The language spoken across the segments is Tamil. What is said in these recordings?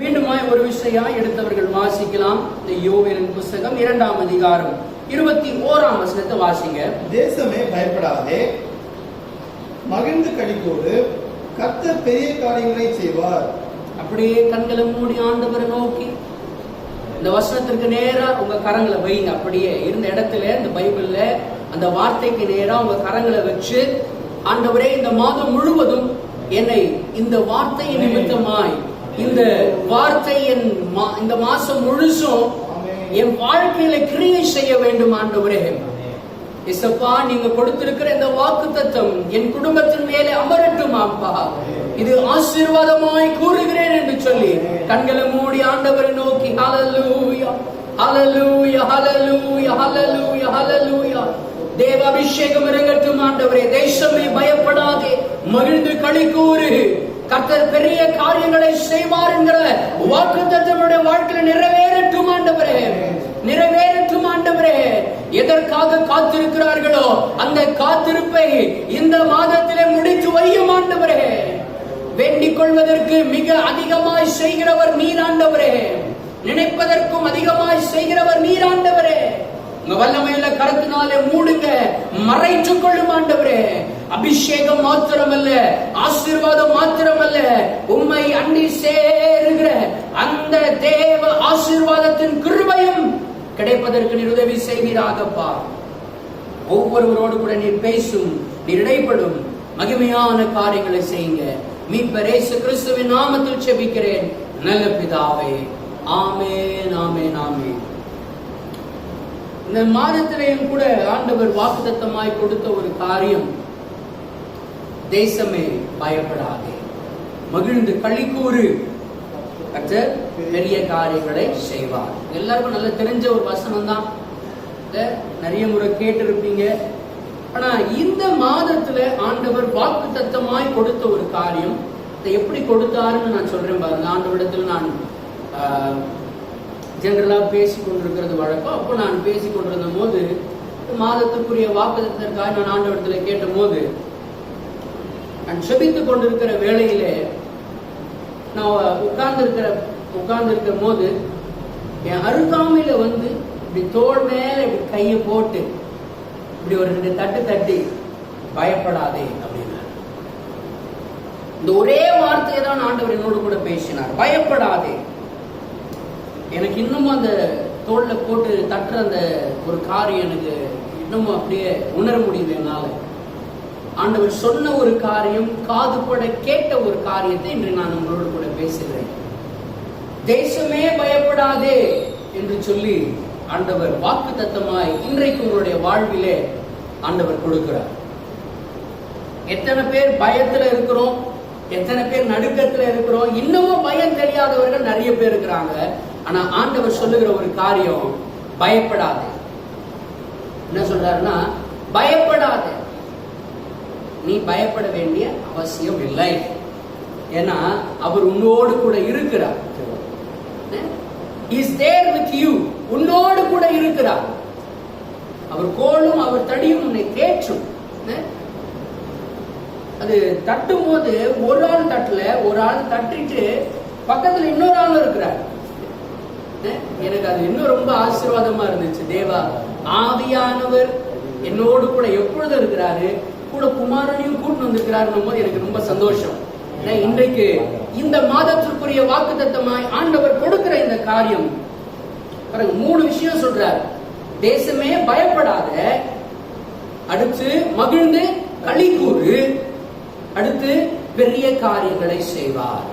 மீண்டுமாய் ஒரு விஷயம் எடுத்தவர்கள் வாசிக்கலாம். இந்த யோவேலின் புஸ்தகம் 2ஆம் அதிகாரம் 21ஆம் வசனத்தை வாசிங்க. தேசமே பயப்படாதே, மகிழ்ந்து களிக்கூறு, கர்த்தர் பெரிய காரியங்களை செய்வார். அப்படியே கண்களை மூடி ஆண்டவரை நோக்கி இந்த வசனத்திற்கு நேரா உங்க கரங்களை வைங்க. அப்படியே இருந்த இடத்துல இந்த பைபிள்ல அந்த வார்த்தைக்கு நேரா உங்க கரங்களை வச்சு, ஆண்டவரே இந்த மாதம் முழுவதும் என்னை இந்த வார்த்தையின் நிமித்தமாய் இந்த வார்த்தை இந்த மாசம் முழுசும் என் வாழ்க்கையில கிரியை செய்ய வேண்டும் ஆண்டவரே. இசப்பா, நீங்க கொடுத்திருக்கிற இந்த வாக்குத்தத்தம் என் குடும்பத்தின் மேலே அமரட்டும் அப்பா, இது ஆசீர்வாதமாய் கூறுகிறேன் என்று சொல்லி கண்களை மூடி ஆண்டவரை நோக்கி ஹல்லேலூயா ஹல்லேலூயா ஹல்லேலூயா ஹல்லேலூயா ஹல்லேலூயா. தேவ அபிஷேகம் இறங்கட்டும் ஆண்டவரே. தேசமே பயப்படாதே, மகிழ்ந்து களிக்கூறு, கர்த்தர் பெரிய காரியங்களை செய்வார் என்கிற வாக்குத்தத்தமுடைய வாழ்க்கையில நிறைவேறட்டும் ஆண்டவரே, நிறைவேறட்டும் ஆண்டவரே. எதற்காக காத்திருக்கிறார்களோ அந்த காத்திருப்பை இந்த மாதத்திலே முடித்து வையும் ஆண்டவரே. வேண்டிக் கொள்வதற்கு மிக அதிகமாய் செய்கிறவர் நீர் ஆண்டவரே, நினைப்பதற்கும் அதிகமாய் செய்கிறவர் நீர் ஆண்டவரே. உங்க வல்லமையுள்ள கரத்தினாலே மூடுங்க, மறைத்துக் கொள்ளும் ஆண்டவரே. அபிஷேகம் மாத்திரமல்ல, ஆசீர்வாதம் மாத்திரமல்ல, உம்மை அண்டி சேருகிற அந்த தேவ ஆசீர்வாதத்தின் கிருபையும் கிடைப்பதற்கு நீர் உதவி செய்வீராகப்பா. ஒவ்வொருவரோடு கூட நீர் பேசும், நீர் இடைப்படும் மகிமையான காரியங்களை செய்யுங்க. மீட்பர் இயேசு கிறிஸ்துவின் நாமத்தில் ஜெபிக்கிறேன் நல்ல பிதாவே, ஆமென் ஆமென் ஆமென். இந்த மாதத்திலேயும் கூட ஆண்டவர் வாக்குத்தத்தமாய் கொடுத்த ஒரு காரியம், தேசமே பயப்படாதே, மகிழ்ந்து களிக்கூறு, கர்த்தர் பெரிய காரியங்களை செய்வார். எல்லாருக்கும் நல்லா தெரிஞ்ச ஒரு வசனம் தான், நிறைய முறை கேட்டிருப்பீங்க. ஆனா இந்த மாதத்துல ஆண்டவர் வாக்குத்தத்தமாய் கொடுத்த ஒரு காரியம், இதை எப்படி கொடுத்தாருன்னு நான் சொல்றேன் பாருங்க. ஆண்டவரிடத்தில் நான் ஜெனரலா பேசி கொண்டிருக்கிறது வழக்கம். அப்போ நான் பேசி கொண்டிருந்த போது மாதத்துக்குரிய வாக்குத்தத்திற்காக நான் ஆண்டவரிடத்துல கேட்ட போது, நான் செபித்துக் கொண்டிருக்கிற வேளையிலே நான் உட்கார்ந்திருக்கிற போது என் அருகாமையில வந்து இப்படி தோள் மேல இப்படி கையை போட்டு இப்படி ஒரு 2 தட்டு தட்டி பயப்படாதே அப்படின்னார். இந்த ஒரே வார்த்தையை தான் ஆண்டவர் என்னோடு கூட பேசினார், பயப்படாதே. எனக்கு இன்னமும் அந்த தோல்ல போட்டு தட்டுற அந்த ஒரு காரியம் எனக்கு இன்னமும் அப்படியே உணர முடியுது என்னால. ஆண்டவர் சொன்ன ஒரு காரியம், காதுபட கேட்ட ஒரு காரியத்தை இன்று நான் உங்களோடு கூட பேசுகிறேன். தேசமே பயப்படாதே என்று சொல்லி ஆண்டவர் வாக்குத்தத்தமாய் இன்றைக்கு உங்களுடைய வாழ்விலே ஆண்டவர் கொடுக்கிறார். எத்தனை பேர் பயத்துல இருக்கிறோம், எத்தனை பேர் நடுக்கத்துல இருக்கிறோம். இன்னமும் பயம் தெரியாதவர்கள் நிறைய பேர் இருக்கிறாங்க. ஆனா ஆண்டவர் சொல்லுகிற ஒரு காரியம், பயப்படாதே. என்ன சொல்றாருன்னா, பயப்படாதே. நீ பயப்பட வேண்டிய அவசியம் இல்லை. ஏன்னா அவர் உன்னோடு கூட இருக்கிறார். Is there with you. உன்னோடு கூட இருக்கிறார். அவர் கோலும் அவர் தடியும் உன்னை தேற்றும். அது தட்டும் போது ஒரு ஆள் தட்டல, ஒரு ஆள் தட்டிட்டு பக்கத்துல இன்னொரு ஆள் இருக்கிறார். எனக்கு அது இன்னும் ரொம்ப ஆசீர்வாதமா இருந்துச்சு. தேவா ஆவியானவர் என்னோடு கூட எப்பொழுதும் இருக்கிறாரு, கூட குமாரனையும் கூட்டு வந்திருக்கிறாருன்னும் போது எனக்கு ரொம்ப சந்தோஷம். இன்றைக்கு இந்த மாதத்திற்குரிய வாக்குத்தத்தமாய் ஆண்டவர் கொடுக்கிற இந்த காரியம் 3 விஷயம் சொல்றார். தேசமே பயப்படாத, அடுத்து மகிழ்ந்து களிக்கூறு, அடுத்து பெரிய காரியங்களை செய்வார்.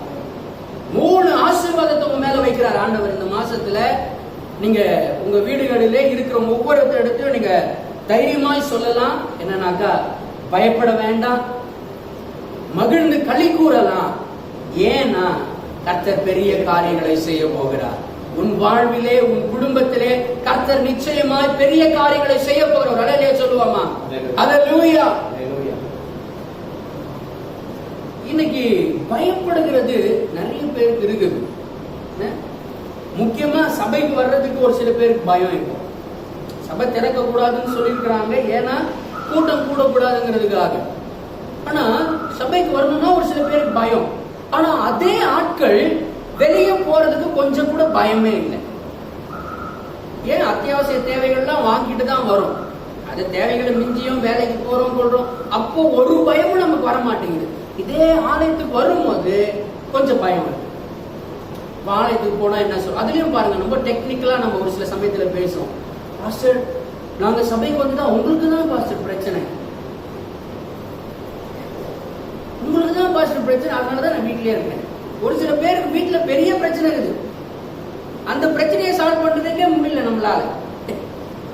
3 ஆசீர்வாதத்தை உங்க மேல வைக்கிறார் ஆண்டவர் இந்த மாசத்துல. நீங்க உங்க வீடுகளிலே இருக்கிற ஒவ்வொரு இடத்தையும் நீங்க தைரியமாய் சொல்லலாம். என்னன்னாக்கா, பயப்பட வேண்டாம், மகிழ்ந்து களி கூறலாம். ஏன்னா கர்த்தர் பெரிய காரியங்களை செய்ய போகிறார். உன் வாழ்விலே, உன் குடும்பத்திலே கர்த்தர் நிச்சயமாய் பெரிய காரியங்களை செய்ய போகிறார். அல்லேலூயா சொல்லுவாமா? அல்லேலூயா. இன்னைக்கு பயப்படுகிறது நிறைய பேருக்கு இருக்குது. முக்கியமா சபைக்கு வர்றதுக்கு ஒரு சில பேருக்கு பயம் இருக்கும். சபை திறக்க கூடாதுன்னு சொல்லியிருக்கிறாங்க, ஏன்னா கூட்டம் கூடக்கூடாதுங்கிறதுக்காக. ஆனா சபைக்கு வரணும்னா ஒரு சில பேருக்கு பயம். ஆனா அதே ஆட்கள் வெளியே போறதுக்கு கொஞ்சம் கூட பயமே இல்லை. ஏன்? அத்தியாவசிய தேவைகள்லாம் வாங்கிட்டு தான் வரும். அது தேவைகளை மிஞ்சியும் வேலைக்கு போறோம் கொள்றோம், அப்போ ஒரு பயமும் நமக்கு வர மாட்டேங்குது. இதே ஆலயத்துக்கு வரும்போது கொஞ்சம் பயம் இருக்கு. ஆலயத்துக்கு போனா என்ன சொல்றோம், அதுலயும் பாருங்க ரொம்ப டெக்னிக்கலா நம்ம ஒரு சில சமயத்துல பேசுவோம். பாஸ்டர், நாங்க சபைக்கு வந்துதான் உங்களுக்கு தான் பாஸ்டர் பிரச்சனை, உங்களுக்கு தான் பாஸ்டர் பிரச்சனை, அதனாலதான் நான் வீட்லயே இருக்கேன். ஒரு சில பேருக்கு வீட்டுல பெரிய பிரச்சனை இருக்குது, அந்த பிரச்சனையை சால்வ் பண்றதுக்கே முடியல நம்மளால.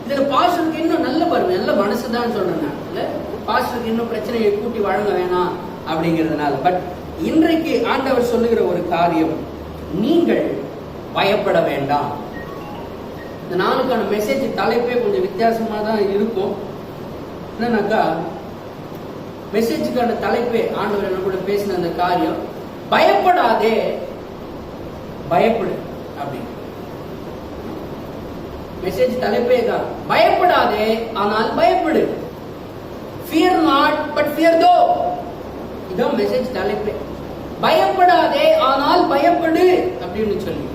இதுல பாஸ்டருக்கு இன்னும் நல்ல பாருங்க, நல்ல மனசுதான் சொல்றேன் நான். இல்ல பாஸ்டருக்கு இன்னும் பிரச்சனையை கூட்டி வழங்க வேணாம் அப்படிங்கிறதுனால. பட் இன்றைக்கு ஆண்டவர் சொல்லுகிற ஒரு காரியம், நீங்கள் பயப்பட வேண்டாம். இந்த நாளுக்கான மெசேஜ் தலைப்பே கொஞ்சம் வித்தியாசமா தான் இருக்கும். என்னன்னாக்கா, மெசேஜுக்கான தலைப்பே ஆண்டவர் என்ன கூட பேசின அந்த காரியம், பயப்படாதே பயப்படு அப்படின்னு. மெசேஜ் தலைப்பே தான், பயப்படாதே ஆனால் பயப்படு. Fear not but fear though. இதான் மெசேஜ் தலைப்பே. பயப்படாதே ஆனால் பயப்படு அப்படின்னு சொல்லி.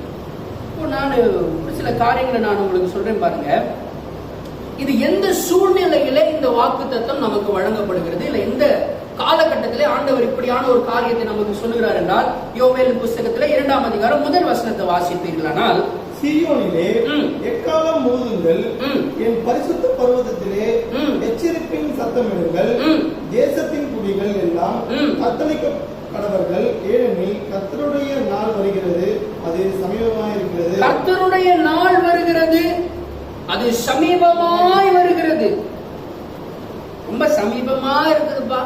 இப்போ நான் ஒரு சில காரியங்களை நான் உங்களுக்கு சொல்றேன் பாருங்க. இது எந்த சூழ்நிலையில இந்த வாக்குத்தத்தம் நமக்கு வழங்கப்படுகிறது, இல்ல எந்த காலகட்டத்திலே ஆண்டவர் இப்படியான ஒரு காரியத்தை நமக்கு சொல்லுகிறார் என்றால், யோவேல் புஸ்தகத்திலே 2ஆம் அதிகாரம் 1 வசனத்தை வாசிப்பீர்களானால், சீயோனிலே எக்காலம் ஊதுங்கள், என் பரிசுத்த பர்வதத்திலே எச்சரிப்பின் சத்தமிடுங்கள், தேசத்தின் குடிகள் எல்லாம் கத்தளிக்க கடவர்கள், ஏனெனில் கர்த்தருடைய நாள் வருகிறது, அது சமீபமாய் இருக்கிறது. கர்த்தருடைய நாள் வருகிறது, அது சமீபமாய் வருகிறது. ரொம்ப சமீபமா இருக்குதுப்பா.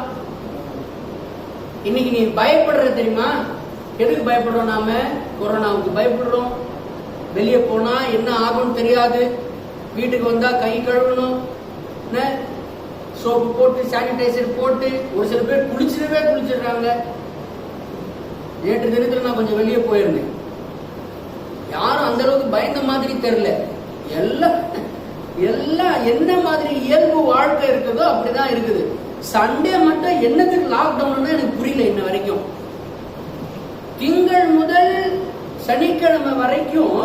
இன்னைக்கு நீ பயப்படுற தெரியுமா? எதுக்கு பயப்படுறோம்? நாம கொரோனாவுக்கு பயப்படுறோம். வெளியே போனா என்ன ஆகும்னு தெரியாது. வீட்டுக்கு வந்தா கை கழுவணும், சோப்பு போட்டு சானிடைசர் போட்டு, ஒரு சில பேர் குளிச்சிடுறாங்க. நேற்று தினத்துல நான் கொஞ்சம் வெளியே போயிருந்தேன். யாரும் அந்த அளவுக்கு பயந்த மாதிரி தெரியல. எல்லாம் என்ன மாதிரி இயல்பு வாழ்க்கை இருக்குதோ அப்படிதான் இருக்குது. சண்டே மட்டும் என்னத்துக்கு லாக்டவுன் எனக்கு புரியல இன்ன வரைக்கும். திங்கள் முதல் சனிக்கிழமை வரைக்கும்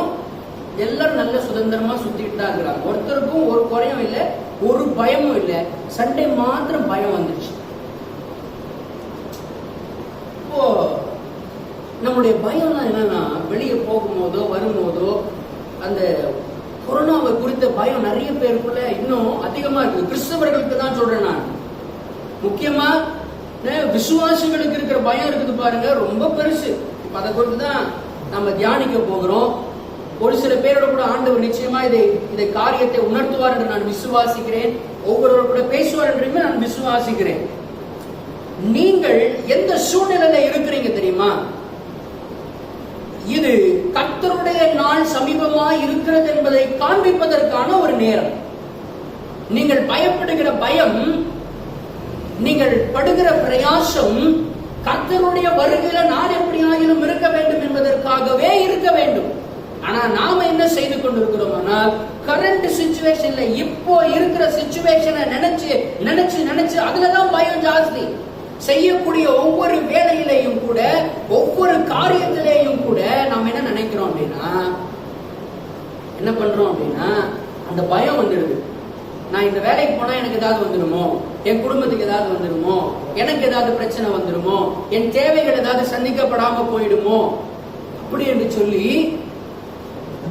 எல்லாரும் நல்ல சுதந்திரமா சுத்திட்டு தான் இருக்கிறாங்க. ஒருத்தருக்கும் ஒரு குறையும் இல்லை, ஒரு பயமும் இல்லை. சண்டே மாத்திரம் பயம் வந்துருச்சு. இப்போ நம்முடைய பயம்லாம் என்னன்னா, வெளியே போகும்போதோ வரும்போதோ அந்த கொரோனாவை குறித்த பயம் நிறைய பேருக்குள்ள இன்னும் அதிகமா இருக்குது. கிறிஸ்தவர்களுக்கு தான் சொல்றேன் நான். முக்கியமா விசுவாசிகளுக்கு இருக்கிற பயம் இருக்குது பாருங்க, ரொம்ப பெருசு. இப்ப அதை குறித்து தான் நம்ம தியானிக்க போகிறோம். ஒரு சில பேரோட கூட ஆண்டவர் நிச்சயமா இதை காரியத்தை உணர்த்துவார் என்று நான் விசுவாசிக்கிறேன். ஒவ்வொருவரோட கூட பேசுவார் என்றுமே நான் விசுவாசிக்கிறேன். நீங்கள் எந்த சூழ்நிலையில இருக்கிறீங்க தெரியுமா? இது கர்த்தருடைய நாள் சமீபமாய் இருக்கிறது என்பதை காண்பிப்பதற்கான ஒரு நேரம். நீங்கள் பயப்படுகிற பயம், நீங்கள் படுகிற பிரயாசம் கர்த்தருடைய வருகையில நான் எப்படி ஆகிலும் இருக்க வேண்டும் என்பதற்காகவே இருக்க வேண்டும். ஆனா நாம என்ன செய்து கொண்டிருக்கிறோம்? கரண்ட் சிச்சுவேஷன்ல இப்போ இருக்கிற சிச்சுவேஷனை நினைச்சு அதுலதான் பயம் ஜாஸ்தி. செய்யக்கூடிய ஒவ்வொரு வேலையிலையும் கூட, ஒவ்வொரு காரியத்திலேயும் கூட நாம் என்ன நினைக்கிறோம் அப்படின்னா, என்ன பண்றோம் அப்படின்னா, அந்த பயம் வந்துடுது. நான் இந்த வேலைக்கு போனா எனக்கு ஏதாவது வந்துடுமோ, என் குடும்பத்துக்கு ஏதாவது வந்துடுமோ, எனக்கு ஏதாவது பிரச்சனை வந்துடுமோ, என் தேவைகள் ஏதாவது சந்திக்கப்படாம போயிடுமோ அப்படி என்று சொல்லி,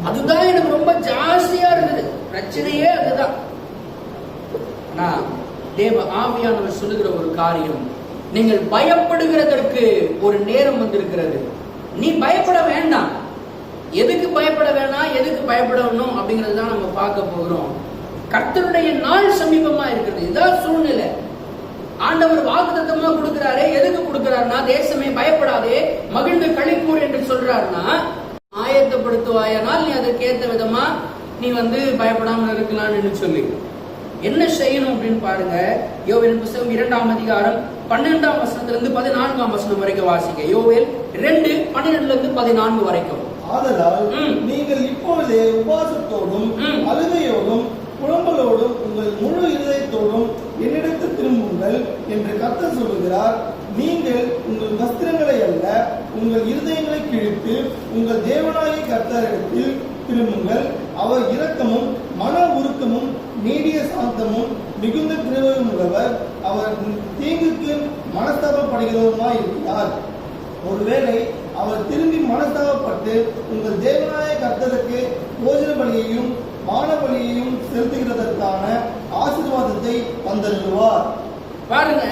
அதுதான் எனக்கு ரொம்ப ஜாஸ்தியா இருந்தது. பிரச்சனையே அதுதான். ஆனா தேவ ஆவியானவர் சொல்லுகிற ஒரு காரியம், நீங்கள் பயப்படுகிறதற்கு ஒரு நேரம் வந்திருக்கிறது. நீ பயப்பட வேண்டாம். எதுக்கு பயப்பட வேண்டாம், எதுக்கு பயப்படணும் அப்படிங்கறது தான் நம்ம பார்க்க போகிறோம். கர்த்தருடைய நாள் சமீபமா இருக்கிறது. இதான் சூழ்நிலை. ஆண்டவர் வாக்குத்தத்தமா கொடுக்கிறாரே. எதுக்கு கொடுக்கிறார்னா, தேசமே பயப்படாதே மகிழ்ந்து களிக்கூர் என்று சொல்றாருன்னா, ஆயத்தப்படுத்துவாயனால் நீ அதற்கேற்ற விதமா நீ பயப்படாமல் இருக்கலாம்னு சொல்லி என்ன செய்யணும் அப்படின்னு பாருங்க. யோவேல் புத்தகம் 2ஆம் அதிகாரம் 12ஆம் வசனத்திலிருந்து 14ஆம் வசனம் வரைக்கும் வாசிங்க. யோவேல் 2:12 14 வரைக்கும். ஆதலால் நீங்கள் இப்பொழுதே உபவாசத்தோடும் அழுகையோடும் புலம்பலோடும் உங்கள் முழு இதயத்தோடும் என்னிடத்தில் திரும்புங்கள் என்று கர்த்தர் சொல்லுகிறார். நீங்கள் உங்கள் வஸ்திரங்களை அல்ல உங்கள் இருதயங்களை கிழித்து உங்கள் தேவனாகிய கர்த்தரிடத்தில் திரும்புங்கள். அவர் இரக்கமும் மன உருக்கமும் நீடிய சாந்தமும் மிகுந்த கிருபையும் உள்ளவர். அவர் தீங்குக்கு மனஸ்தாபப்படுகிறவருமாய் இருக்கிறார். ஒருவேளை அவர் திரும்பி மனஸ்தாபப்பட்டு உங்கள் தேவனாய கர்த்தருக்கு போஜன பலியையும் மான பலியையும் செலுத்துகிறதற்கான ஆசீர்வாதத்தை தந்தருள்வார். பாருங்க,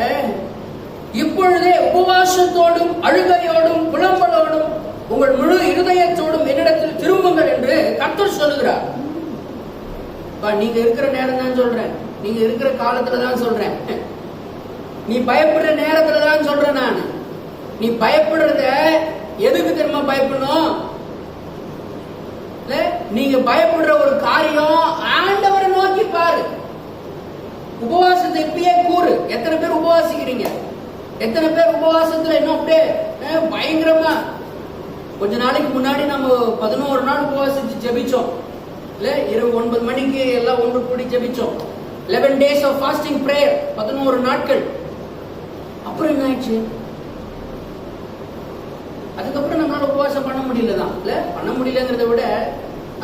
இப்பொழுதே உபவாசத்தோடும் அழுகையோடும் புலம்பலோடும் உங்கள் முழு இருதயத்தோடும் என்னிடத்தில் திரும்புங்கள் என்று கர்த்தர் சொல்லுகிறார். நீங்க இருக்கிற நேரம் தான் சொல்றேன், நீங்க இருக்கிற காலத்துல தான் சொல்றேன், நீ பயப்படுற நேரத்துல தான் சொல்றேன். நான் நீ பயப்படுறத எதுக்கு தெரியுமா பயப்படணும்? நீங்க பயப்படுற ஒரு காரியம் ஆண்டவரை நோக்கி பாரு. உபவாசத்தை இப்பயே கூறு. எத்தனை பேர் உபவாசிக்கிறீங்க? எத்தனை பேர் உபவாசத்துல இன்னும் அப்படியே பயங்கரமா? கொஞ்ச நாளைக்கு முன்னாடி நம்ம 11 நாள் உபவாசிச்சு ஜெபிச்சோம் இல்ல? இரவு 9 மணிக்கு எல்லாம் ஒன்று கூடி ஜெபிச்சோம். 11 days of fasting prayer, 11 நாட்கள். அப்புறம் என்ன ஆயிடுச்சு? அதுக்கப்புறம் நம்மளால உபவாசம் பண்ண முடியலதான் இல்ல? பண்ண முடியலங்கிறத விட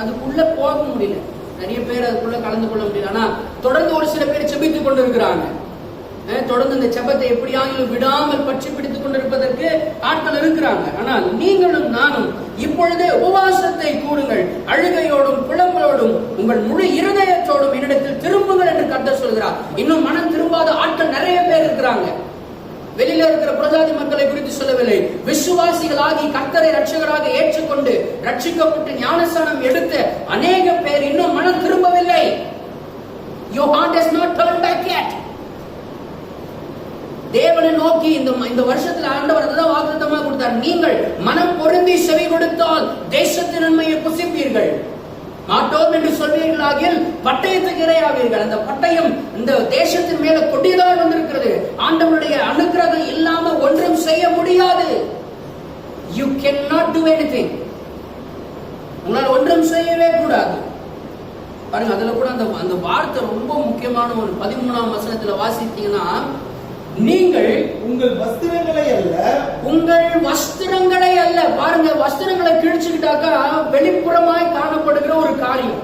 அதுக்குள்ள போக முடியல. நிறைய பேர் அதுக்குள்ள கலந்து கொள்ள முடியல. ஆனா தொடர்ந்து ஒரு சில பேர் ஜெபித்துக் கொண்டு இருக்கிறாங்க. தொடர்ந்து இந்த ஜெபத்தை எப்படியாவது விடாமல் பற்றி பிடித்துக் கொண்டிருப்பதற்கு ஆட்கள் இருக்கிறாங்க. ஆனால் நீங்களும் நானும் இப்பொழுதே உபவாசத்தை கூடுங்கள், அழுகையோடும் புலம்பலோடும் உங்கள் முழு இருதயத்தோடும் என்னிடத்தில் திரும்புங்கள் என்று கர்த்தர் சொல்கிறார். இன்னும் மனம் திரும்பாத ஆட்கள் நிறைய பேர் இருக்கிறாங்க. வெளியில இருக்கிற பிரஜாதி மக்களை குறித்து சொல்லவில்லை. விசுவாசிகளாகி கர்த்தரை இரட்சகராக ஏற்றுக்கொண்டு ரட்சிக்கப்பட்டு ஞானஸ்நானம் எடுத்த அநேக பேர் இன்னும் மனம் திரும்பவில்லை. Your heart has not turned back yet. தேவனை நோக்கி இந்த வருஷத்துல ஆண்டவர் அதுதான் வாக்குத்தத்தமா கொடுத்தார். நீங்கள் மனம் பொருந்தி செவி கொடுத்தால் தேசத்தின் நன்மையை புசிப்பீர்கள். மாட்டோம் என்று சொல்வீர்களாகில் பட்டயத்துக்கு இரையாவீர்கள். அந்த பட்டயம் இந்த தேசத்தின் மேல கொடியதாக வந்திருக்கிறது. ஆண்டவருடைய அனுக்கிரகம் இல்லாம ஒன்றும் செய்ய முடியாது. You cannot do anything. உங்களால் ஒன்றும் செய்யவே கூடாது. பாருங்க, அதுல கூட அந்த வார்த்தை ரொம்ப முக்கியமான ஒரு 13ஆம் வசனத்துல வாசித்தீங்கன்னா, நீங்கள் உங்கள் வஸ்திரங்களை அல்ல. பாருங்க, வஸ்திரங்களை கிழிச்சுக்கிட்டாக்கா வெளிப்புறமாய் காணப்படுகிற ஒரு காரியம்.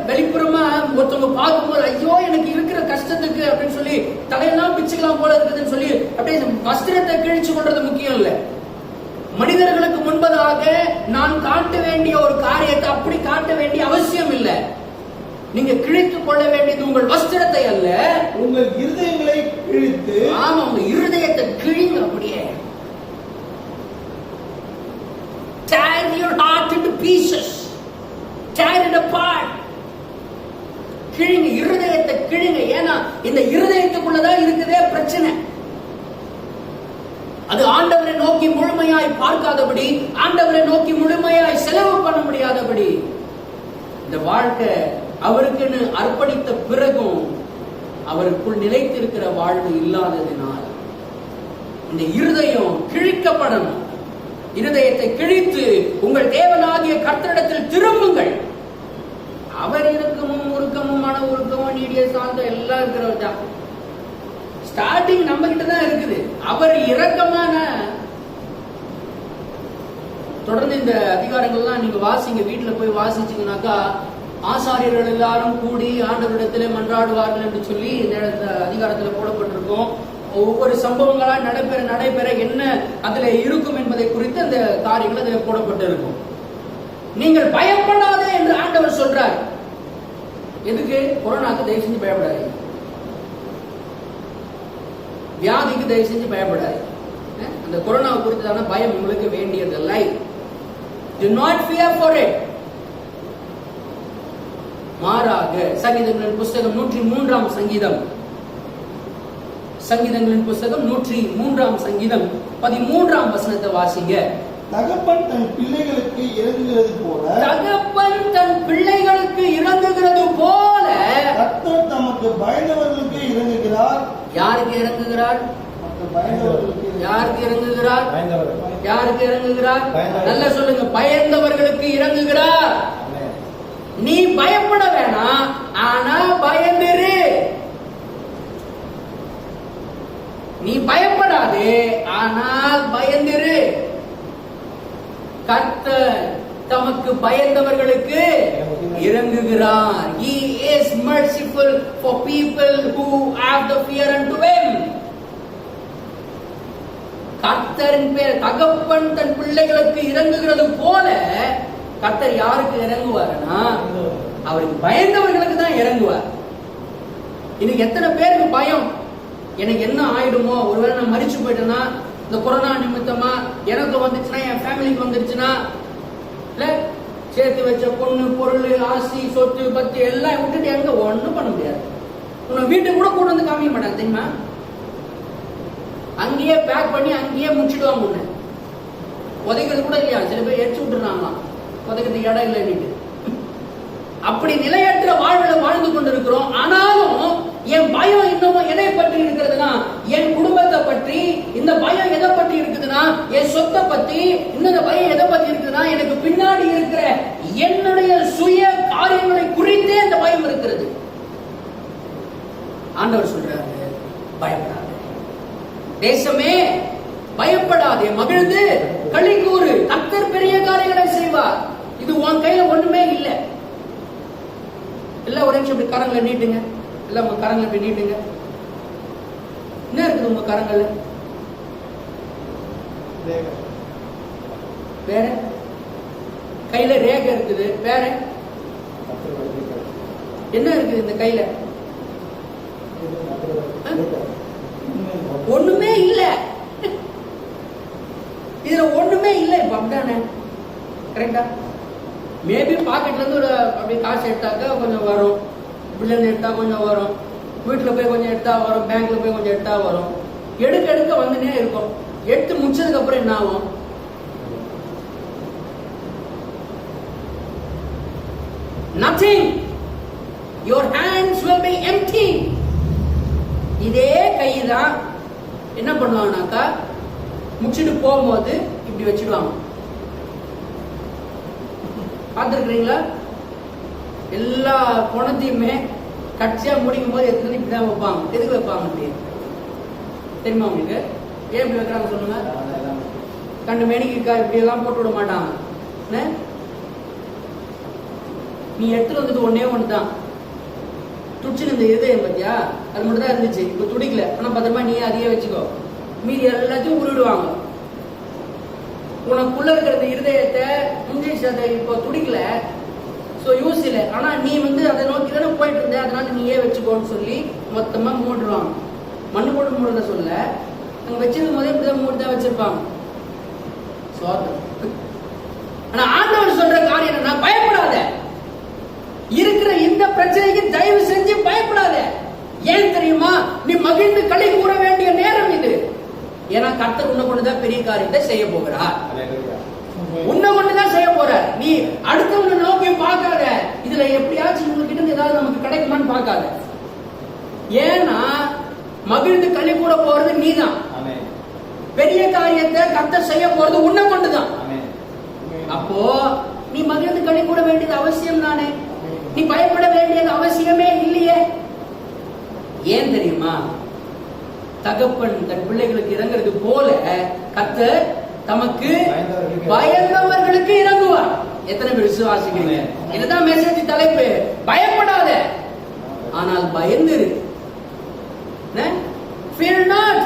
வெளிப்புறமா ஒருத்தவங்க பார்க்கும்போது ஐயோ எனக்கு இருக்கிற கஷ்டத்துக்கு அப்படின்னு சொல்லி தலையெல்லாம் பிச்சுக்கலாம் போல இருக்குதுன்னு சொல்லி அப்படியே வஸ்திரத்தை கிழிச்சு கொள்றது முக்கியம் இல்ல. மனிதர்களுக்கு முன்பதாக நான் காட்ட வேண்டிய ஒரு காரியத்தை அப்படி காட்ட வேண்டிய அவசியம் இல்லை. நீங்க கிழித்துக் கொள்ள வேண்டியது உங்கள் வஸ்திரத்தை அல்ல, உங்கள் இருதயங்களை கிழித்து. ஆமா, உங்க இருதயத்தை கிழிங்க. அப்படியே tear your heart into pieces, tear it apart. கிழிங்க, இருதயத்தை கிழிங்க. ஏன்னா இந்த இருதயத்துக்குள்ளதான் இருக்குதே பிரச்சனை. அது ஆண்டவரை நோக்கி முழுமையாய் பார்க்காதபடி, ஆண்டவரை நோக்கி முழுமையாய் செலவு பண்ண முடியாதபடி, இந்த வாழ்க்கை அவருக்குன்னு அர்ப்பணித்த பிறகும் அவருக்குள் நிலைத்திருக்கிற வாழ்வு இல்லாததினால் இந்த இருதயம் கிழிக்கப்படணும். இருதயத்தை கிழித்து உங்கள் தேவனாகிய கர்த்தரிடத்தில் திரும்புங்கள். அவர் இரக்கமும் உருக்கமும் மன உருக்கமும் நீடிய சாந்தம் எல்லாம் இருக்கிறவர் தான். ஸ்டார்டிங் நம்ம கிட்ட தான் இருக்குது. அவர் இரக்கமான. தொடர்ந்து இந்த அதிகாரங்கள்லாம் நீங்க வாசிங்க, வீட்டுல போய் வாசிச்சீங்கன்னாக்கா, ஆசாரியர்கள் எல்லாரும் கூடி ஆண்டவரிடத்திலே மன்றாடுவார்கள் என்று சொல்லி இந்த அதிகாரத்துல போடப்பட்டிருக்கும். ஒவ்வொரு சம்பவங்களா நடைபெற என்ன அதுல இருக்கும் என்பதை குறித்து அந்த காரியங்கள் அதில் போடப்பட்டிருக்கும். நீங்கள் பயப்படாதே என்று ஆண்டவர் சொல்றார். எதுக்கு? கொரோனாக்கு தயவு செஞ்சு பயப்படாதீங்க, வியாதிக்கு தயவு செஞ்சு பயப்படாதீங்க. அந்த கொரோனா குறித்தான பயம் உங்களுக்கு வேண்டியதில்லை. Do not fear for it. மாறாக சங்கீதங்களின் புஸ்தகம் 103ஆம் சங்கீதம், சங்கீதங்களின் புஸ்தகம் 103ஆம் சங்கீதம் 13ஆம் வசனத்தை வாசிங்க. தகப்பன் தன் பிள்ளைகளுக்கு இறங்குகிறது போல, தகப்பன் தன் பிள்ளைகளுக்கு இறங்குகிறது போல கர்த்தர் தமக்கு பயந்தவர்களுக்கு இறங்குகிறார். யாருக்கு இறங்குகிறார்? யாருக்கு இறங்குகிறார்? யாருக்கு இறங்குகிறார்? நல்லா சொல்லுங்க. பயந்தவர்களுக்கு இறங்குகிறார். நீ பயப்பட வேணாம், ஆனா பயந்துரு. நீ பயப்படாத, பயப்படாதே, ஆனால் பயந்திரு. கர்த்தர் தமக்கு பயந்தவர்களுக்கு இரங்குகிறார். He is merciful for people who have the fear unto him. கர்த்தரின் பேர் தகப்பன் தன் பிள்ளைகளுக்கு இறங்குகிறது போல கர்த்தர் யாருக்கு இறங்குவார்னா அவருக்கு பயந்தவர்களுக்கு தான் இறங்குவார். இன்னைக்கு எத்தனை பேருக்கு பயம், எனக்கு என்ன ஆயிடுமோ, ஒருவேளை நான் மரிச்சு போயிட்டேன்னா, இந்த கொரோனா நிமித்தமா எனக்கு வந்துச்சுன்னா, என் ஃபேமிலிக்கு வந்துருச்சுன்னா, இல்ல சேர்த்து வச்ச பொண்ணு பொருள் ஆசி சொத்து பத்து எல்லாம் விட்டுட்டு எங்க ஒண்ணும் பண்ண முடியாது. உன்னை வீட்டுக்கு கூட கூட வந்து காமிக்க மாட்டாங்க தெரியுமா? அங்கேயே பேக் பண்ணி அங்கேயே முடிச்சிடுவாங்க. உன்னை உதைக்கிறது கூட இல்லையா, சில பேர் எரிச்சு விட்டுறாங்களாம், உதைக்கிறதுக்கு இடம் இல்லைன்னு. அப்படி நிலையற்ற வாழ்வுல வாழ்ந்து கொண்டிருக்கிறோம். ஆனாலும் என் பயம் இன்னமும் எதை பற்றி இருக்கிறதுனா, என் குடும்பத்தை பற்றி. இந்த பயம் எதை பற்றி இருக்குதுன்னா, என் சொத்தை பத்தி. இந்த பயம் எதை பற்றி இருக்குதுன்னா, எனக்கு பின்னாடி இருக்கிற என்னுடைய சுய காரியங்களை குறித்தே இந்த பயம் இருக்கிறது. ஆண்டவர் சொல்றாரு, பயப்படாதே தேசமே, பயப்படாதே, மகிழ்ந்து களி கூறு, கர்த்தர் பெரிய காரியங்களை செய்வார். இது உன் கையில ஒண்ணுமே இல்லை. எல்லாம் ஒரு நிமிஷம் இப்படி கரங்களை நீட்டுங்க. எல்லாம் உங்க கரங்களை இப்படி நீட்டுங்க. என்ன இருக்குது உங்க கரங்கள்ல? வேற கையில ரேகை இருக்குது. வேற என்ன இருக்குது இந்த கையில? ஒண்ணுமே இல்ல. இதுல ஒண்ணுமே இல்லை. இப்ப அப்படிதானே? கரெக்டா? மேபி பாக்கெட்ல இருந்து ஒரு அப்படி காசு எடுத்தாக்க கொஞ்சம் வரும், பில்லுன்னு எடுத்தா கொஞ்சம் வரும், வீட்டுல போய் கொஞ்சம் எடுத்தா வரும், பேங்க்ல போய் கொஞ்சம் எடுத்தா வரும். எடுக்க எடுக்க வந்துனே இருக்கும். எடுத்து முடிச்சதுக்கு அப்புறம் என்ன ஆகும்? Nothing. Your hands will be empty. இதே கைதான் என்ன பண்ணுவாங்கனாக்கா, முடிச்சுட்டு போகும்போது இப்படி வச்சிடுவாங்க. பார்த்துருக்கிறீங்களா? எல்லா பணத்தையுமே கட்சியா முடிக்கும் போது எத்தனை இப்படிதான் வைப்பாங்க. எதுக்கு வைப்பாங்க அப்படி தெரியுமா உங்களுக்கு? ஏன் இப்படி வைக்கிறாங்க சொல்லுங்க? கண்டு மேனிக்கு இப்படி எல்லாம் போட்டு விட மாட்டாங்க. நீ எடுத்துட்டு வந்துட்டு ஒன்னே ஒண்ணுதான் துடிச்சு இந்த இதயம் பத்தியா, அது மட்டும் தான் இருந்துச்சு. இப்ப துடிக்கல, ஆனா பத்திரமா நீ அதையே வச்சுக்கோ. மீதி எல்லாத்தையும் உருவிடுவாங்க. உனக்குள்ள இருக்கிற இருதயத்தை இங்கிலீஷ் அதை இப்போ துடிக்கல, சோ யூஸ் இல்லை. ஆனா நீ அதை நோக்கி தானே போயிட்டு இருந்த, அதனால நீயே வச்சுக்கோன்னு சொல்லி மொத்தமா மூடுவாங்க. மண்ணு போட்டு மூடுறத சொல்ல, அங்க வச்சிருக்கும் போதே இப்படிதான் மூடிதான் வச்சிருப்பாங்க. ஆனா ஆண்டவர் சொல்ற காரியம் என்னன்னா, பயப்படாத. இருக்கிற இந்த பிரச்சனைக்கு தயவு செஞ்சு பயப்படாத. ஏன் தெரியுமா? நீ மகிழ்ந்து களி கூற வேண்டிய நேரம் இது. ஏன்னா கர்த்தர் உன்னை கொண்டுதான் பெரிய காரியத்தை செய்ய போகிறார். உன்னை கொண்டுதான் செய்ய போறார். நீ அடுத்தவங்க நோக்கி பார்க்காத, இதுல எப்படியாச்சும் உங்ககிட்ட ஏதாவது நமக்கு கிடைக்குமான்னு பார்க்காத. ஏன்னா மகிழ்ந்து களி கூட போறது நீதான். பெரிய காரியத்தை கர்த்தர் செய்ய போறது உன்னை கொண்டுதான். அப்போ நீ மகிழ்ந்து களி கூட வேண்டியது அவசியம் தானே. நீ பயப்பட வேண்டியது அவசியமே இல்லையே. ஏன் தெரியுமா? தகப்பன் தன் பிள்ளைகளுக்கு இறங்குறது போல கர்த்தர் தமக்கு பயந்தவர்களுக்கு இறங்குவார். எத்தனை பேர் விசுவாசிக்கிறீங்க? இதுதான் மெசேஜ் தலைப்பு. பயப்படாத, ஆனால் பயந்திரு. Fear not,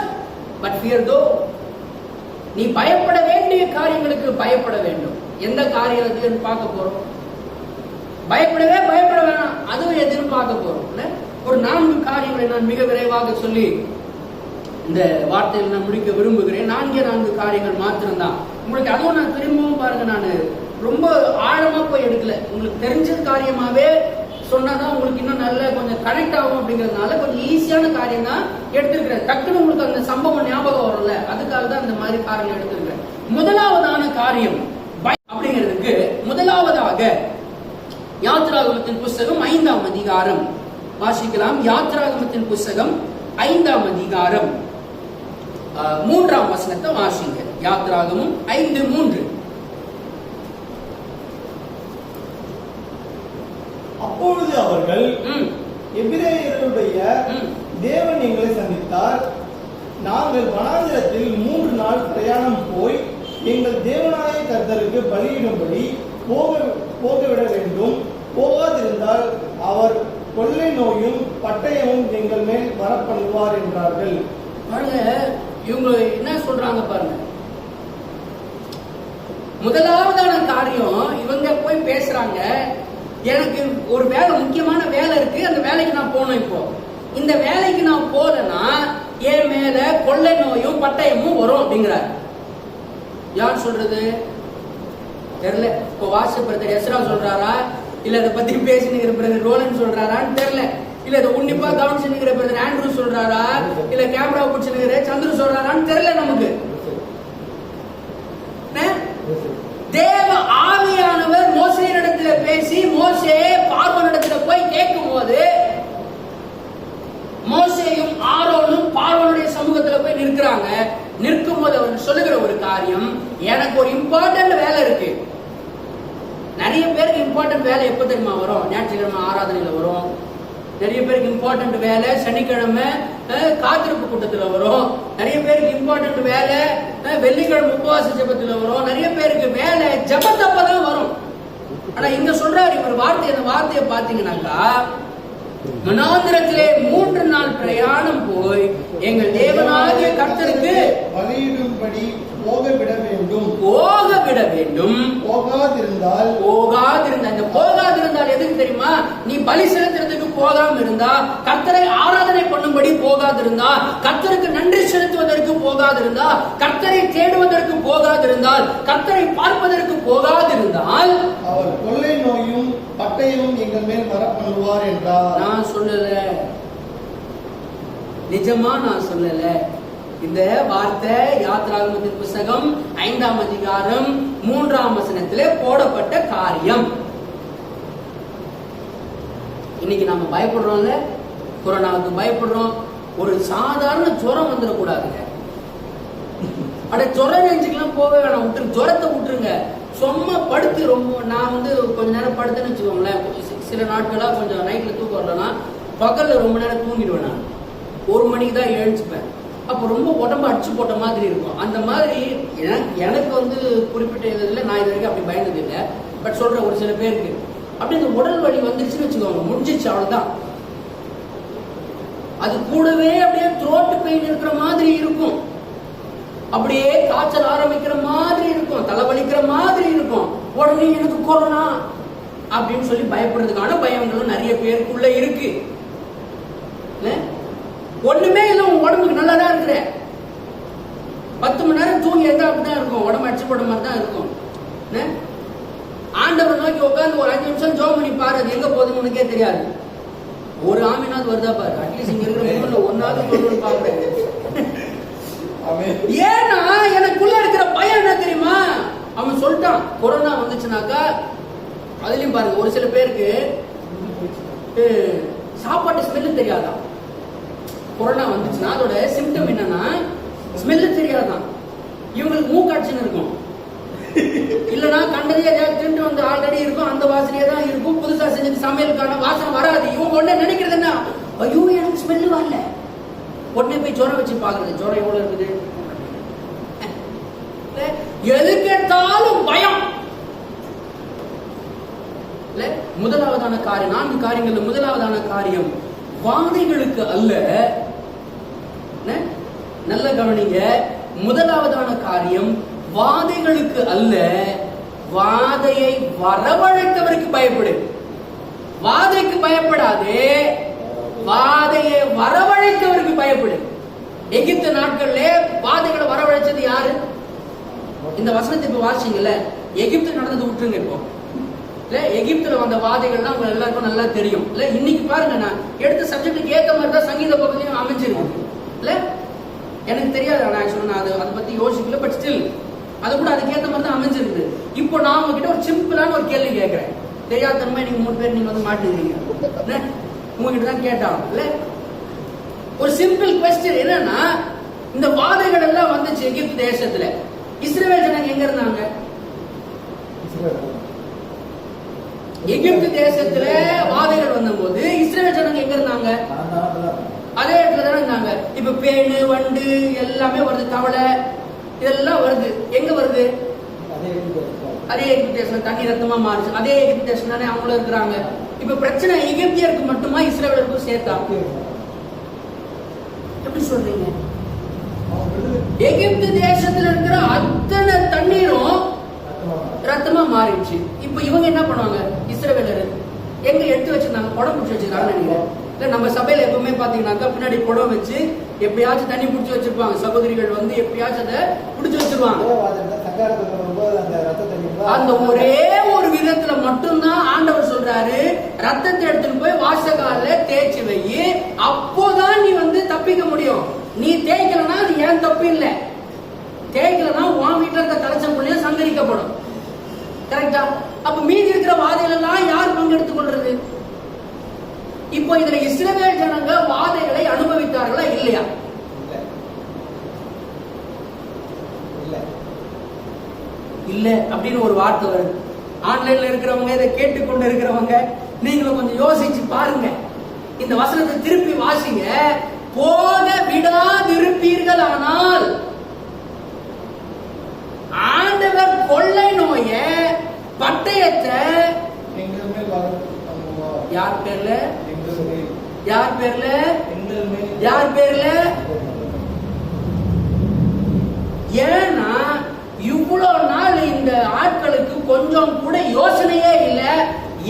but fear though. நீ பயப்பட வேண்டிய காரியங்களுக்கு பயப்பட வேண்டும். எந்த காரியத்தை பார்க்க போறோம்? பயப்படவே பயப்பட வேணாம், அதுவும் எதுவும் பார்க்க போறோம். ஒரு 4 காரியங்களை நான் மிக விரைவாக சொல்லி இந்த வார்த்தையில் நான் முடிக்க விரும்புகிறேன். 4 காரியங்கள் மாத்திரம்தான். உங்களுக்கு அதுவும் நான் திரும்பவும் பாருங்க, நான் ரொம்ப ஆழமா போய் எடுக்கல. உங்களுக்கு தெரிஞ்ச காரியமாவே சொன்னாதான் உங்களுக்கு இன்னும் நல்ல கொஞ்சம் கனெக்ட் ஆகும். அப்படிங்கிறதுனால கொஞ்சம் ஈஸியான காரியம் தான் எடுத்திருக்கிறேன். டக்குன்னு உங்களுக்கு அந்த சம்பவம் ஞாபகம் வரும்ல, அதுக்காக தான் இந்த மாதிரி காரியம் எடுத்திருக்கிறேன். முதலாவதான காரியம் அப்படிங்கிறதுக்கு முதலாவதாக யாத்ராகமத்தின் புஸ்தகம் 5ஆம் அதிகாரம் வாசிக்கலாம். யாத்ராகமத்தின் புஸ்தகம் 5ஆம் அதிகாரம் 3ஆம் வசனத்தை வாசிங்க. யாத்ராகமம் 5:3. அப்பொழுது அவர்கள், எபிரேயருடைய தேவன் எங்களை சந்தித்தார், நாங்கள் வனாந்திரத்தில் 3 நாள் பிரயாணம் போய் எங்கள் தேவனாய கர்த்தருக்கு பலியிடும்படி போகவிட வேண்டும். போகாதிருந்தால் அவர் கொள்ளை நோயும் பட்டயமும் எங்கள் மேல் வரப்பண்ணுவார் என்றார்கள். பாருங்க, இவங்க என்ன சொல்றாங்க பாருங்க. முதலாவதான காரியம், இவங்க போய் பேசுறாங்க, எனக்கு ஒரு வேலை, முக்கியமான வேலை இருக்கு, அந்த வேலைக்கு நான் போகணும். இப்போ இந்த வேலைக்கு நான் போலன்னா என் மேல கொள்ளை நோயும் பட்டயமும் வரும் அப்படிங்கிறார். யார் சொல்றது தெரியல. இப்போ வாட்ஸ்அப் பிரதர் எஸ்ரா சொல்றாரா, இல்ல அதை பத்தி பேசினுங்கிற பிரதர் ரோலன் சொல்றாரான்னு தெரியல, இல்ல இதை உன்னிப்பா கவனிச்சுங்கிற பிரதர் ஆண்ட்ரூ சொல்றாரா, இல்ல கேமரா பிடிச்சுங்கிற சந்திர சொல்றாரான்னு தெரியல நமக்கு. தேவ ஆவியானவர் மோசேயினிடத்துல பேசி, மோசே பார்வோனிடத்துல போய் கேட்கும் போது, மோசேயும் ஆரோனும் பார்வோனுடைய சமூகத்துல போய் நிற்கிறாங்க. நிற்கும் போது அவர் சொல்லுகிற ஒரு காரியம், எனக்கு ஒரு இம்பார்ட்டன்ட் வேலை இருக்கு. நிறைய பேருக்கு இம்பார்ட்டன்ட் வேலை எப்ப தெரியுமா வரும்? ஞாயிற்றுக்கிழமை ஆராதனையில வரும். நிறைய பேருக்கு இம்பார்ட்டன்ட் வேலை சனிக்கிழமை காத்திருப்பு கூட்டத்துல வரும். நிறைய பேருக்கு இம்பார்ட்டன்ட் வேலை வெள்ளிக்கிழமை உபவாச ஜபத்துல வரும். நிறைய பேருக்கு வேலை ஜபத்தப்பதான் வரும். ஆனா இங்க சொல்றாரு இவர் வார்த்தை, அந்த வார்த்தையை பாத்தீங்கன்னாக்கா, வனாந்திரத்திலே 3 நாள் பிரயாணம் போய் எங்கள் தேவனாகிய கர்த்தருக்கு பலியிடும்படி போகவிட வேண்டும். போகாதிருந்தால் இந்த போகாதிருந்தால் எதுக்கு தெரியுமா? நீ பலி செலுத்துறதுக்கு போகாம இருந்தா, கர்த்தரை ஆராதனை பண்ணும்படி போகாதிருந்தா, கர்த்தருக்கு நன்றி செலுத்துவதற்கு போகாதிருந்தா, கர்த்தரை தேடுவதற்கு போகாதிருந்தால், கர்த்தரை பார்ப்பதற்கு போகாதிருந்தால் அவர் கொள்ளை நோயும் பட்டயமும் எங்கள் மேல் வரப்பண்ணுவார் என்றார். நான் சொல்லல, நிஜமா நான் சொல்லல. இந்த வார்த்தை யாத்ராகமத்தின் புத்தகம் 5ஆம் அதிகாரம் 3ஆம் வசனத்திலே போடப்பட்ட காரியம். இன்னைக்கு நாம பயப்படுறோம்ல, கொரோனாவுக்கு பயப்படுறோம். ஒரு சாதாரண ஜுரம் வந்துடக்கூடாதுங்க. அட ஜுரம் நெஞ்சுக்கெல்லாம் போவே வேணாம், விட்டுரு, ஜுரத்தை விட்டுருங்க. சும்மா படுத்து, ரொம்ப நான் கொஞ்ச நேரம் படுத்துன்னு வச்சுக்கோங்களேன். சில நாட்களா கொஞ்சம் நைட்ல தூக்கம் வரலன்னா பகல்ல ரொம்ப நேரம் தூங்கிடுவேன். நான் 1 மணிக்கு தான் எழுந்துப்பேன். அப்போ ரொம்ப உடம்பு அடிச்சு போட்ட மாதிரி இருக்கும். அந்த மாதிரி எனக்கு குறிப்பிட்ட இதுல நான் இது வரைக்கும் அப்படி பயந்தது இல்லை. பட் சொல்றேன், ஒரு சில பேருக்கு அப்படி இந்த உடல் வலி வந்துருச்சுன்னு வச்சுக்கோங்க, முடிஞ்சிச்சு, அவ்வளவுதான். அது கூடவே அப்படியே த்ரோட் பெயின் இருக்கிற மாதிரி இருக்கும், அப்படியே காய்ச்சல் ஆரம்பிக்கிற மாதிரி இருக்கும், தலைவலிக்கிற மாதிரி இருக்கும். உடனே எனக்கு கொரோனா அப்படின்னு சொல்லி பயப்படுறதுக்கான பயங்களும் நிறைய பேருக்குள்ள இருக்கு. ஒண்ணுமே இல்லை, உன் உடம்புக்கு நல்லா தான் இருக்கிற, 10 மணி நேரம் தூங்கி இருந்தா அப்படிதான் இருக்கும், உடம்பு அடிச்சு போட மாதிரி தான் இருக்கும். ஆண்டவர் நோக்கி உட்காந்து ஒரு 5 நிமிஷம் ஜெபம் பண்ணி பாரு, அது எங்க போகுதுன்னு உனக்கே தெரியாது. ஒரு ஆமினாவது வருதா பாரு, அட்லீஸ்ட் இங்க இருக்கிற மூணுல ஒன்னாவது சொல்லணும்னு பாக்குறேன். ஏன்னா எனக்குள்ள இருக்கிற பயம் என்ன தெரியுமா? அவன் சொல்லிட்டான், கொரோனா வந்துச்சுனாக்கா, அதுலயும் பாருங்க, ஒரு சில பேருக்கு சாப்பாட்டு ஸ்மெல்லு தெரியாதான். கொரோனா வந்துச்சுன்னா அதோட சிம்டம் என்னன்னா ஸ்மெல்லு தெரியாதான். இவங்களுக்கு மூக்காட்சின்னு இருக்கும், இல்லனா கண்டதே திண்டு வந்து ஆல்ரெடி இருக்கும், அந்த வாசனையே தான் இருக்கும். புதுசா செஞ்சது சமையலுக்கான வாசனை வராது. இவங்க உடனே நினைக்கிறது என்ன, ஐயோ எனக்கு ஸ்மெல்லு வரல, உடனே போய் ஜுரம் வச்சு பாக்குறது. ஜுரம் எவ்வளவு இருக்குது, எது கேட்டாலும் பயம். முதலாவதான காரியம், 4 காரியங்கள்ல முதலாவதான காரியம் வாதைகளுக்கு அல்ல. நல்ல கவனிங்க, முதலாவதான காரியம் வாதைகளுக்கு அல்ல, வாதையை வரவழைத்தவருக்கு பயப்படு. வாதைக்கு பயப்படாதே, வாதையை வரவழைத்தவருக்கு பயப்படு. எகிப்து நாட்கள்ல வாதைகளை வரவழைச்சது யாரு? இந்த வசனத்தை இப்ப வாசிங்கல்ல, எகிப்து நடந்தது விட்டுருங்க. இப்போ இல்ல எகிப்துல வந்த வாதைகள்லாம் உங்களுக்கு எல்லாருக்கும் நல்லா தெரியும். இல்ல இன்னைக்கு பாருங்க, நான் எடுத்த சப்ஜெக்டுக்கு ஏத்த மாதிரி தான் சங்கீத பகுதியும் அமைஞ்சிருக்கும். இல்ல எனக்கு தெரியாது, ஆனா ஆக்சுவலா நான் அதை பத்தி யோசிக்கல. பட் ஸ்டில் அது கூட அதுக்கு ஏத்த மாதிரி தான் அமைஞ்சிருக்கு. இப்போ நான் உங்ககிட்ட ஒரு சிம்பிளான ஒரு கேள்வி கேட்கிறேன். தெரியாத தன்மை நீங்க 3 பேர் நீங்க மாட்டுறீங்க, உங்ககிட்ட தான் கேட்டாங்க. இல்ல ஒரு சிம்பிள் கொஸ்டின் என்னன்னா, இந்த வாதைகள் எல்லாம் வந்துச்சு எகிப்து தேசத்துல, இஸ்ரவேல் ஜனங்க எங்க இருந்தாங்க? எகிப்து தேசத்துல வாதைகள் வந்தபோது இஸ்ரவேல் ஜனங்க எங்க இருந்தாங்க? அதே இடத்துல தானே இருந்தாங்க. இப்ப பேனு, வண்டு எல்லாமே வருது, தவளை இதெல்லாம் வருது. எங்க வருது? அதே எகிப்து தேசம். தண்ணி ரத்தமா மாறுச்சு. அதே எகிப்து தேசம் தானே அவங்களும் இருக்கிறாங்க. இப்ப பிரச்சனை எகிப்தியருக்கு மட்டுமா இஸ்ரவேலருக்கும் சேர்த்தா? எப்படி சொல்றீங்க? எகிப்து தேசத்துல இருக்கிற அத்தனை தண்ணீரும் ரத்தமா மாறிடுச்சு. இப்ப இவங்க என்ன பண்ணுவாங்க? இஸ்ரவேலர் எங்க எடுத்து வச்சிருந்தாங்க? குடம் பிடிச்சி வச்சிருக்காங்கன்னு நினைக்கிறேன். இல்ல நம்ம சபையில எப்பவுமே பாத்தீங்கன்னாக்கா பின்னாடி குடம் வச்சு எப்படியாச்சும் தண்ணி பிடிச்சி வச்சிருப்பாங்க. சகோதரிகள் வந்து எப்படியாச்சும் அதை பிடிச்சி வச்சிருவாங்க. அந்த ஒரே ஒரு விதத்துல மட்டும்தான் ஆண்டவர் சொல்றாரு, ரத்தத்தை எடுத்துட்டு போய் வாசகால தேய்ச்சி வை, அப்போதான் நீ வந்து தப்பிக்க முடியும். நீ தேய்க்கலன்னா அது ஏன் தப்பு இல்லை. தேய்க்கலன்னா உன் வீட்டுல இருக்க தலைச்சம் புள்ளிய சங்கரிக்கப்படும். கரெக்டா? அப்ப மீதி இருக்கிற வாதைகள் எல்லாம் யார் பங்கெடுத்துக் கொள்றது? இப்போ இதுல இஸ்ரவேல் ஜனங்க வாதைகளை அனுபவித்தார்களா இல்லையா? இல்ல அப்படின்னு ஒரு வார்த்தை வருது. ஆன்லைன்ல இருக்கிறவங்க, இதை கேட்டுக்கொண்டு இருக்கிறவங்க, நீங்களும் கொஞ்சம் யோசிச்சு பாருங்க. இந்த வசனத்தை திருப்பி வாசிங்க. போக விடாதிருப்பீர்கள் ஆனால் ஆண்டவர் கொள்ளை நோய பட்டயத்தை யார் பேர்ல? யார் பேர்ல? யார் பேர்ல? ஏன்னா இவ்வளவு நாள் இந்த ஆட்களுக்கு கொஞ்சம் கூட யோசனையே இல்ல.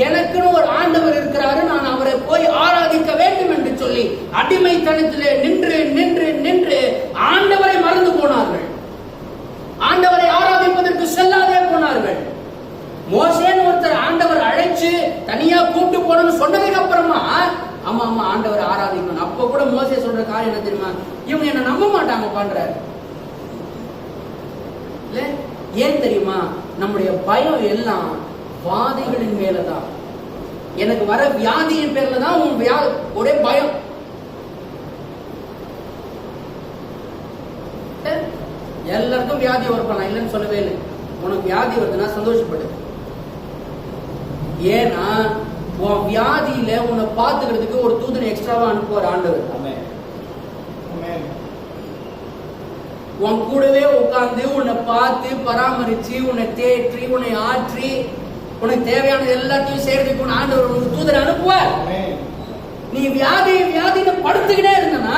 எனக்குன்னு ஒரு ஆண்டவர் இருக்கிறாரு, நான் அவரை போய் ஆராதிக்க வேண்டும் என்று சொல்லி அடிமைத்தனத்திலே நின்று நின்று நின்று ஆண்டவரை மறந்து போனார்கள். ஆண்டவரை ஆராதிப்பதற்கு செல்லாதே போனார்கள். மோசேன்னு ஒருத்தர் ஆண்டவர் அழைச்சு தனியா கூப்பிட்டு போனோம்னு சொன்னதுக்கு அப்புறமா ஆமா ஆமா ஆண்டவர் ஆராதிக்கணும். அப்ப கூட மோசே சொல்ற காரியம் என்ன தெரியுமா? இவங்க என்ன நம்ப மாட்டாங்க பண்றாரு. ஏன் தெரியுமா? நம்முடைய பயம் எல்லாம் வாதைகளின் மேலதான். எனக்கு வர வியாதியின் பேர்ல தான் உன் ஒரே பயம். எல்லாருக்கும் வியாதி வரப்பா, நான் இல்லைன்னு சொல்லவே இல்லை. உனக்கு வியாதி வருதுன்னா சந்தோஷப்படு. ஏன்னா உன் வியாதியில உன்னை பார்த்துக்கிறதுக்கு ஒரு தூதனை எக்ஸ்ட்ராவா அனுப்புவார் ஆண்டவர். உன் கூடவே உட்கார்ந்து உன்னை பார்த்து பராமரிச்சு உன்னை தேற்றி உன்னை ஆற்றி உனக்கு தேவையான எல்லாத்தையும் செய்யறதுக்கு ஆண்டவர் ஒரு தூதரை அனுப்புவார். நீ வியாதியில படுத்துக்கிட்டே இருந்தனா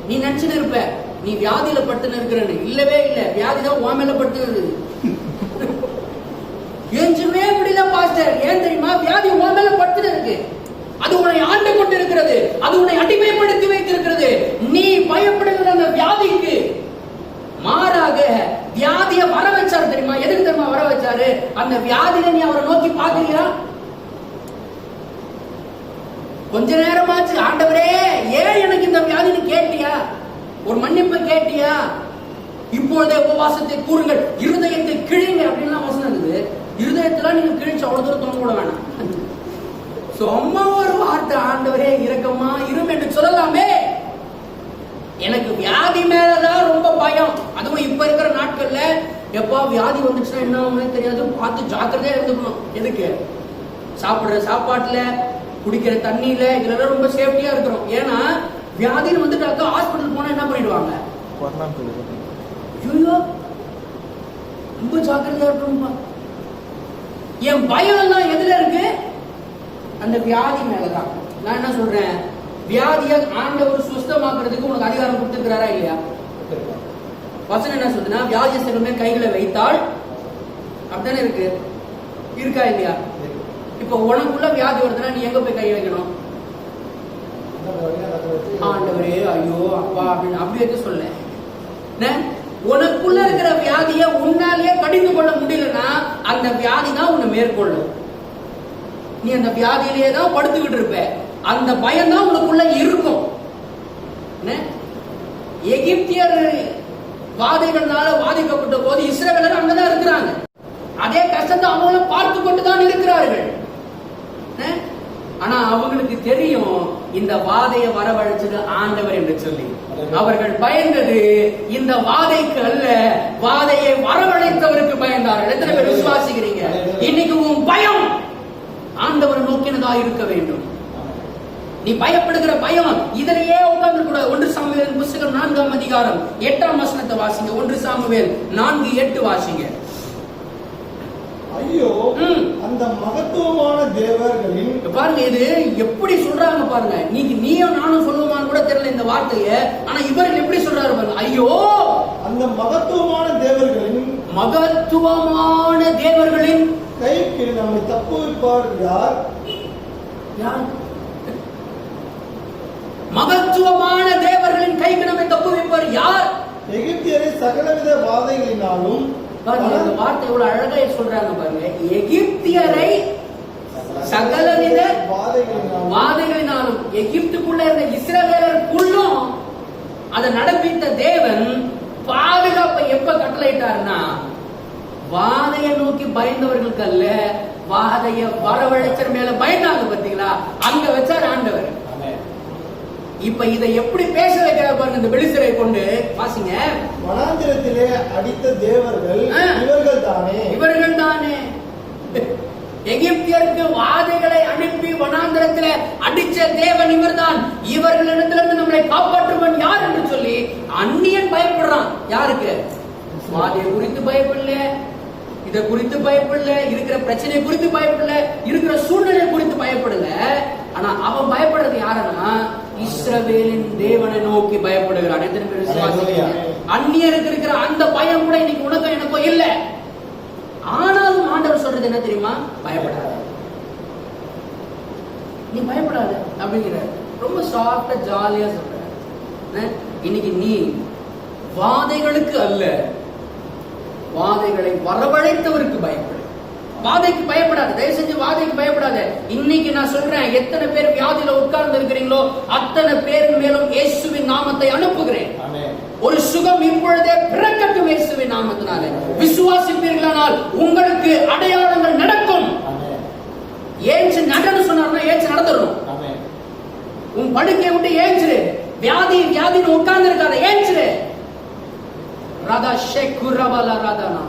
நீ நினைச்சுன்னு இருப்ப நீ வியாதியில படுத்துன்னு இருக்கிறன்னு. இல்லவே இல்லை, வியாதிதான் உன் மேல படுத்துறது. எஞ்சுமே முடியல பாஸ்டர். ஏன் தெரியுமா? வியாதி உன் மேல படுத்துட்டு இருக்கு. அது உன்னை ஆண்டு கொண்டு இருக்கிறது. அது உன்னை அடிமைப்படுத்தி வைத்திருக்கிறது. நீ பயப்படுகிற அந்த வியாதிக்கு மாறாக வியாதிய வர வச்சாரு தெரியுமா? எதுக்கு தெரியுமா வர வச்சாரு? அந்த வியாதியில நீ அவரை நோக்கி பாக்குறியா? கொஞ்ச நேரமாச்சு ஆண்டவரே ஏன் எனக்கு இந்த வியாதின்னு கேட்டியா? ஒரு மன்னிப்பு கேட்டியா? இப்பொழுதே உபவாசத்தை கூறுங்கள், இருதயத்தை கிழிங்க அப்படின்லாம் வசனம் இருக்குது. இருதயத்தெல்லாம் நீங்க கிழிச்சு அவ்வளவு தூரம் தொங்க கூட வேணாம். சும்மா ஒரு வார்த்தை, ஆண்டவரே இரக்கமா இரும் என்று சொல்லலாமே. எனக்கு வியாதி மேலதான் ரொம்ப பயம். அதுவும் இப்ப இருக்கிற நாட்கள்ல எப்பா வியாதி வந்துச்சுன்னா என்ன ஆகும்னே தெரியாது. பார்த்து ஜாக்கிரதையா இருந்துக்கணும். எதுக்கு? சாப்பிடுற சாப்பாட்டுல, குடிக்கிற தண்ணியில, இதுல ரொம்ப சேஃப்டியா இருக்கிறோம். ஏன்னா வியாதின்னு வந்துட்டாக்கா ஹாஸ்பிட்டல் போனா என்ன பண்ணிடுவாங்க? ஐயோ ரொம்ப ஜாக்கிரதையா இருக்கணும்பா. என் பயம் எல்லாம் எதுல இருக்கு? அந்த வியாதி மேலதான். நான் என்ன சொல்றேன்? வியாதியை ஆண்டவர் சுஸ்தமாக்குறதுக்கு உனக்கு அதிகாரம் கொடுத்திருக்கிறாரா இல்லையா? வசனம் என்ன சொல்லுதுன்னா, வியாதியஸ்தர்கள் மேல் கைகளை வைத்தால் அப்படித்தானே இருக்கு. இருக்கா இல்லையா? இப்ப உனக்குள்ள வியாதி வருதுன்னா நீ எங்க போய் கை வைக்கணும்? ஆண்டவரே ஐயோ அப்பா அப்படின்னு அப்படி வைக்க சொல்ல. உனக்குள்ள இருக்கிற வியாதிய உன்னாலேயே கடிந்து கொள்ள முடியலன்னா அந்த வியாதி தான் உன்னை மேற்கொள்ளும். நீ அந்த வியாதியிலேயே தான் படுத்துக்கிட்டு இருப்ப. அந்த பயம் தான் உனக்குள்ள இருக்கும். எகிப்தியர் வாதைகளால பாதிக்கப்பட்ட போது இஸ்ரவேலர் அங்கதான் இருக்கிறாங்க. அதே கஷ்டத்தை அவங்களும் பார்த்து கொண்டுதான் இருக்கிறார்கள். ஆனா அவங்களுக்கு தெரியும் இந்த வாதையை வரவழைச்சது ஆண்டவர் என்று சொல்லி. அவர்கள் பயந்தது இந்த வாதைக்கு அல்ல, வாதையை வரவழைத்தவருக்கு பயந்தார்கள். எத்தனை பேர் விசுவாசிக்கிறீங்க? இன்னைக்கு உன் பயம் ஆண்டவர் நோக்கினதா இருக்க வேண்டும். நீ பயப்படுகிற பயம் இதிலேயே உட்கார்ந்து கூட. 1 சாமுவேல் புத்தகம் 4ஆம் அதிகாரம் 8ஆம் வசனத்தை வாசிங்க. 1 சாமுவேல் 4:8 வாசிங்க. ஐயோ, அந்த மகத்துவமான தேவர்களின், பாருங்க இது எப்படி சொல்றாங்க பாருங்க. நீயும் நானும் சொல்லுவான்னு கூட தெரியல இந்த வார்த்தையை. ஆனா இவர்கள் எப்படி சொல்றாரு பாருங்க. ஐயோ, அந்த மகத்துவமான தேவர்களின் கைக்கு நம்மை தப்புவிப்பார் யார்? யார்? மகத்துவமான தேவர்களின் கைக்கு நம்மை தப்புவிப்பார் யார்? எகிப்தியரை சகலவித வாதைகளினாலும். பாருங்க இந்த வார்த்தை எவ்வளவு அழகா சொல்றாங்க பாருங்க. எகிப்தியரை சகலவித வாதைகளினாலும். எகிப்துக்குள்ள இருந்த இஸ்ரவேலருக்குள்ளும் அதை நடப்பித்த தேவன் பாதுகாப்பை எப்ப கட்டளையிட்டாருன்னா, வாதையை நோக்கி பயந்தவர்களுக்கு அல்ல, வாதைய வரவழைச்சர் மேல பயந்தாங்க பாத்தீங்களா, அங்க வச்சார் ஆண்டவர். இப்ப இதை எப்படி பேச வைக்கிறார் பாருங்க இந்த பெலிஸ்தரை கொண்டு. வாசிங்க. வனாந்திரத்திலே அடித்த தேவர்கள் இவர்கள் தானே. எகிப்தியருக்கு வாதைகளை அனுப்பி வனாந்திரத்திலே அடிச்ச தேவன் இவர்தான். இவர்களிடத்திலிருந்து நம்மளை காப்பாற்றுவன் யார் என்று சொல்லி அந்நியன் பயப்படுறான். யாருக்கு? வாதையை குறித்து பயப்படல, இதை குறித்து பயப்படல, இருக்கிற பிரச்சனை குறித்து பயப்படல, இருக்கிற சூழ்நிலை குறித்து பயப்படல. ஆனா அவன் பயப்படுறது யாருன்னா, இஸ்ரவேலின் தேவனை நோக்கி பயப்படுகிறான். எத்தனை பேர் விசுவாசிக்கிறீங்க? அந்நியருக்கு இருக்கிற அந்த பயம் கூட இன்னைக்கு உனக்கும் எனக்கும் இல்ல. ஆனாலும் ஆண்டவர் சொல்றது என்ன தெரியுமா? பயப்படாத, நீ பயப்படாத அப்படிங்கிற. ரொம்ப சாஃப்டா ஜாலியா சொல்ற. இன்னைக்கு நீ வாதைகளுக்கு அல்ல, வாதைகளை வரவழைத்தவருக்கு பயப்படு. வாதைக்கு பயப்படாத, தயவு செஞ்சு வாதைக்கு பயப்படாத. இன்னைக்கு நான் சொல்றேன், எத்தனை பேர் வியாதியில உட்கார்ந்து இருக்கிறீங்களோ அத்தனை பேர் மேலும் இயேசுவின் நாமத்தை அனுப்புகிறேன். ஒரு சுகம் இப்பொழுதே பிறக்கட்டும் இயேசுவின் நாமத்தினாலே. விசுவாசிப்பீர்களானால் உங்களுக்கு அடையாளங்கள் நடக்கும். ஏஞ்சு நடன்னு சொன்னார்னா ஏஞ்சு நடந்துடும். உன் படுக்கையை விட்டு ஏஞ்சிரு. வியாதின்னு உட்கார்ந்து இருக்காத, ஏஞ்சிரு. ராதா ஷேக்குரவலா ராதானா.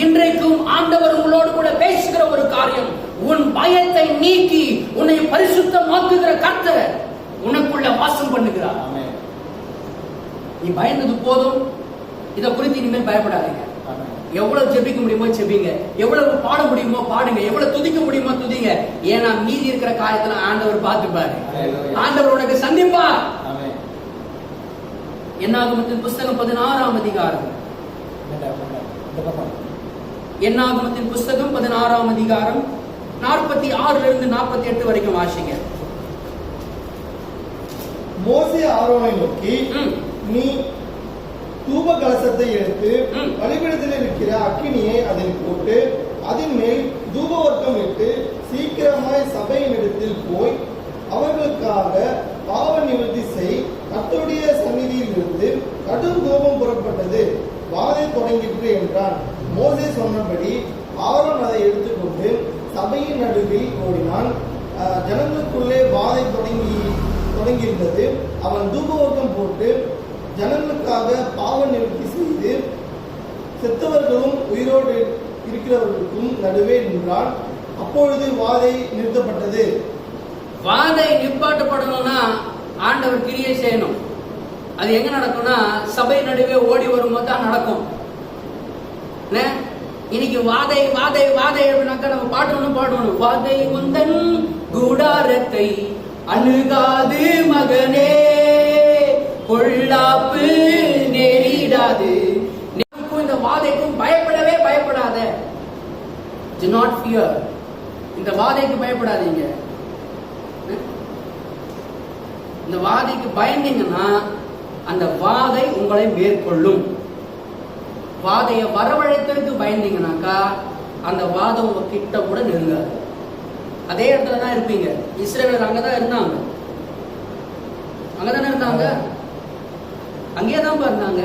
இன்றைக்கும் ஆண்டவர் உங்களோடு கூட பேசுகிற ஒரு காரியம், உன் பயத்தை நீக்கி உன்னை பரிசுத்தமாக்குகிற கர்த்தர் உனக்குள்ள வாசம் பண்ணுகிறார். நீ பயந்தது போதும், இதை குறித்து இனிமேல் பயப்படாதீங்க. எவ்வளவு ஜெபிக்க முடியுமோ ஜெபிங்க, எவ்வளவு பாட முடியுமோ பாடுங்க, எவ்வளவு துதிக்க முடியுமோ துதிங்க. ஏன்னா மீதி இருக்கிற காரியத்துல ஆண்டவர் பார்த்துப்பாரு. ஆண்டவர் உனக்கு சந்திப்பார். என்னாகமத்தின் புஸ்தகம் 16ஆம் அதிகாரம். என்னாகமத்தின் புஸ்தகம் 16ஆம் அதிகாரம் 46 48 வரைக்கும் வாசிங்க. மோசே ஆரோனை நோக்கி, நீ தூப கலசத்தை எடுத்து பலிபீடத்தில் இருக்கிற அக்கினியை அதில் போட்டு அதன் மேல் தூபவர்க்கம் இட்டு சீக்கிரமாய் சபையின் இடத்தில் போய் அவர்களுக்காக பாவ நிவர்த்தி செய். கர்த்தருடைய சந்நிதியில் இருந்து கடும் கோபம் புறப்பட்டது, வாதை தொடங்கிற்று என்றான். மோசே சொன்னபடி ஆரோன் அதை எடுத்துக்கொண்டு சபையின் நடுவில் ஓடினான். ஜனங்களுக்குள்ளே வாதை தொடங்கியிருந்தது. அவன் தூபவர்க்கம் போட்டு ஜனங்களுக்காக பாவ நிவர்த்தி செய்து செத்தவர்களும் உயிரோடு இருக்கிறவர்களுக்கும் நடுவே நின்றான். அப்பொழுது வாதை நிறுத்தப்பட்டது. வாதை நிப்பாட்டப்படணும்னா ஆண்டவர் கிரியை செய்யணும். அது எங்க நடக்கும்னா சபை நடுவே ஓடி வரும்போது தான் நடக்கும். இன்னைக்கு வாதை வாதை வாதை அப்படின்னாக்கா நம்ம பாடணும். வாதை உந்தன் கூடாரத்தை அணுகாது மகனே, பொல்லாப்பு நேரிடாது. இந்த வாதைக்கும் பயப்படவே பயப்படாத. Do not fear. இந்த வாதைக்கு பயப்படாதீங்க. இந்த வாதைக்கு பயந்தீங்கன்னா அந்த வாதை உங்களை மேற்கொள்ளும். வாதையை வரவழைத்ததுக்கு பயந்தீங்கன்னாக்கா அந்த வாதம் உங்க கிட்ட கூட நெருங்காது. அதே இடத்துல தான் இருப்பீங்க. இஸ்ரவேலர் அங்கதான் இருந்தாங்க, அங்கேயே தான் இருந்தாங்க.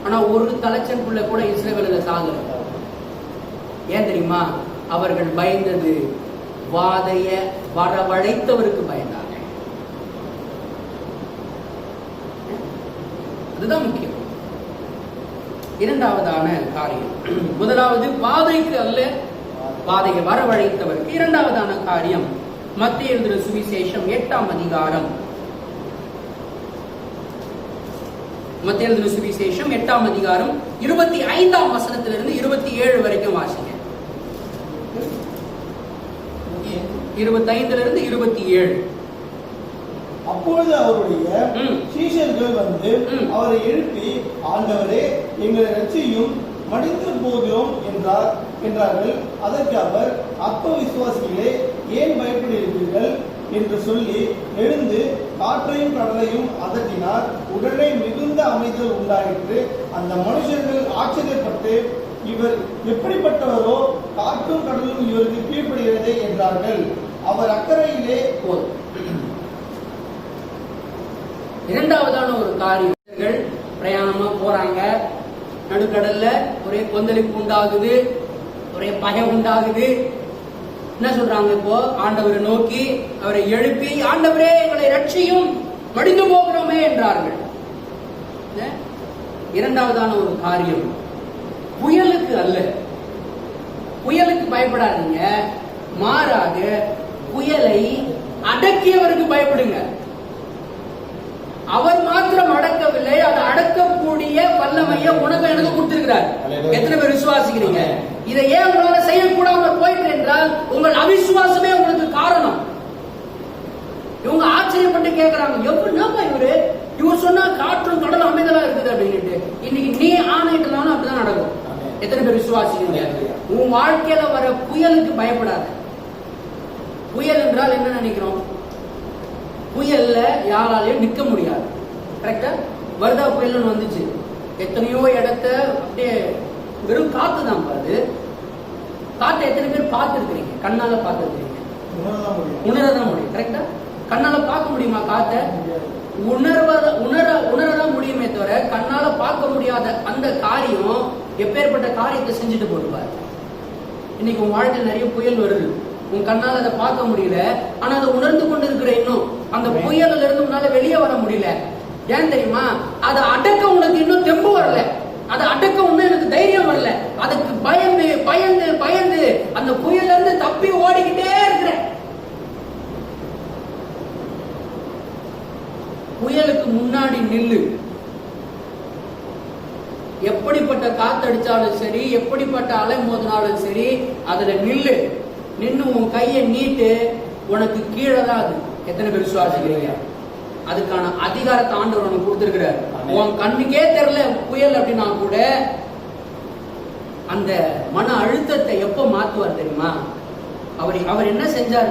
ஆனா ஒரு தலைச்சன் புள்ள கூட இஸ்ரவேலர் சாகல. ஏன் தெரியுமா? அவர்கள் பயந்தது வாதைய வரவழைத்தவருக்கு பயந்தாங்க. அதுதான் முக்கியம். இரண்டாவதான காரியம், முதலாவது வாதைக்கு அல்ல, வாதையை வரவழைத்தவருக்கு. இரண்டாவதான காரியம், மத்தேயு எழுதின சுவிசேஷம் 8ஆம் அதிகாரம். மத்தேயு எழுதின சுவிசேஷம் 8ஆம் அதிகாரம் 25ஆம் வசனத்திலிருந்து 27 வரைக்கும் வாசிங்க. 25 27. அப்பொழுது அவருடைய சீஷர்கள் வந்து அவரை எழுப்பி, ஆண்டவரே, எங்களை ரட்சியும், மடிந்து போகிறோம் என்றார்கள். அதற்கு அவர், அற்ப விசுவாசிகளே, ஏன் பயப்படுகிறீர்கள் என்று சொல்லி எழுந்து காற்றையும் கடலையும் அதட்டினார். உடனே மிகுந்த அமைதல் உண்டாயிற்று. அந்த மனுஷர்கள் ஆச்சரியப்பட்டு, இவர் எப்படிப்பட்டவரோ, காற்றும் கடலும் இவருக்கு கீழ்ப்படுகிறதே என்றார்கள். அவர் அக்கறையிலே இரண்டாவதான ஒரு காரியம், பிரயாணமா போறாங்க, நடுக்கடல்ல ஒரே கொந்தளிப்பு உண்டாகுது, ஒரே பயம் உண்டாகுது. என்ன சொல்றாங்க? இப்போ ஆண்டவரை நோக்கி அவரை எழுப்பி, ஆண்டவரே, எங்களை ரட்சியும், மடிந்து போகிறோமே என்றார்கள். இரண்டாவதான ஒரு காரியம், புயலுக்கு அல்ல, புயலுக்கு பயப்படாதீங்க, மாறாக புயலை அடக்கியவருக்கு பயப்படுங்க. அவர் மாத்திரம் அடக்கவில்லை, அதை அடக்கக்கூடிய வல்லமையை உனக்கு எனக்கு கொடுத்திருக்கிறார். எத்தனை பேர் விசுவாசிக்கிறீங்க? இதை ஏன் உங்களால செய்யக்கூடாமல் போயிட்டு என்றால் உங்கள் அவிசுவாசமே உங்களுக்கு காரணம். இவங்க ஆச்சரியப்பட்டு கேட்கிறாங்க, எப்படின்னா இவர் சொன்னா காற்றும் கடலும் அமைதலா இருக்குது அப்படின்ட்டு. இன்னைக்கு நீ ஆணையிட்டனாலும் அப்படிதான் நடக்கும். எத்தனை பேர் விசுவாசிக்கிறீங்க? உன் வாழ்க்கையில வர புயலுக்கு பயப்படாத. புயல் என்றால் என்ன நினைக்கிறோம்? புயல்ல யாராலையும் நிக்க முடியாது. கரெக்டா? வர்தா புயல் வந்துச்சு, எத்தனையோ இடத்த அப்படியே வெறும் காத்து தான் பாரு. காற்றை எத்தனை பேர் பார்த்துருக்கிறீங்க? கண்ணால பார்த்துருக்கிறீங்க, உணரதான் முடியும். கரெக்டா? கண்ணால பார்க்க முடியுமா? காத்த உணரதான் முடியுமே தவிர கண்ணால பார்க்க முடியாத அந்த காரியம் எப்பேற்பட்ட காரியத்தை செஞ்சுட்டு போடுவார். இன்னைக்கு உன் வாழ்க்கையில் நிறைய புயல் வருது, உன் கண்ணால் அதை பார்க்க முடியல, ஆனா அதை உணர்ந்து கொண்டு இருக்கிற. இன்னும் அந்த புயல்ல இருந்து உன்னால வெளியே வர முடியல. ஏன் தெரியுமா? அதை அடக்க உனக்கு இன்னும் தெம்பு வரல, அதை அடக்க இன்னும் எனக்கு தைரியம் வரல. அதுக்கு பயந்து பயந்து பயந்து அந்த புயல்ல இருந்து தப்பி ஓடிக்கிட்டே இருக்கிற. புயலுக்கு முன்னாடி நில்லு. எப்படிப்பட்ட காத்தடிச்சாலும் சரி, எப்படிப்பட்ட அலை மோதினாலும் சரி, அதுல நில்லு. நின்னு உன் கையை நீட்டு, உனக்கு கீழே தான் அது. எத்தனை பேர் விசுவாசிக்கிறீங்க? அதுக்கான அதிகாரத்தை ஆண்டவர் உனக்கு கொடுத்திருக்கிறார். உன் கண்ணுக்கே தெரியல புயல் அப்படின்னா கூட அந்த மன அழுத்தத்தை எப்ப மாத்துவார் தெரியுமா? அவர் என்ன செஞ்சார்,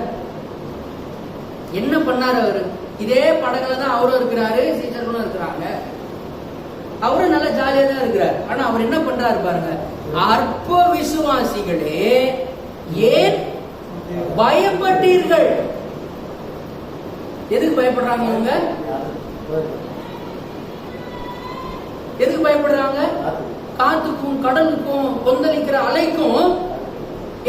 என்ன பண்ணார்? அவரு இதே படகுல தான் அவரும் இருக்கிறாரு, சீசர்களும் இருக்கிறாங்க. அவரும் நல்ல ஜாலியா தான் இருக்கிறார். ஆனா அவர் என்ன பண்றாரு பாருங்க, அற்ப விசுவாசிகளே ஏன் பயப்பட்டீர்கள்? எதுக்கு பயப்படுறாங்க இவங்க? எதுக்கு பயப்படுறாங்க? காத்துக்கும் கடலுக்கும் கொந்தளிக்கிற அலைக்கும்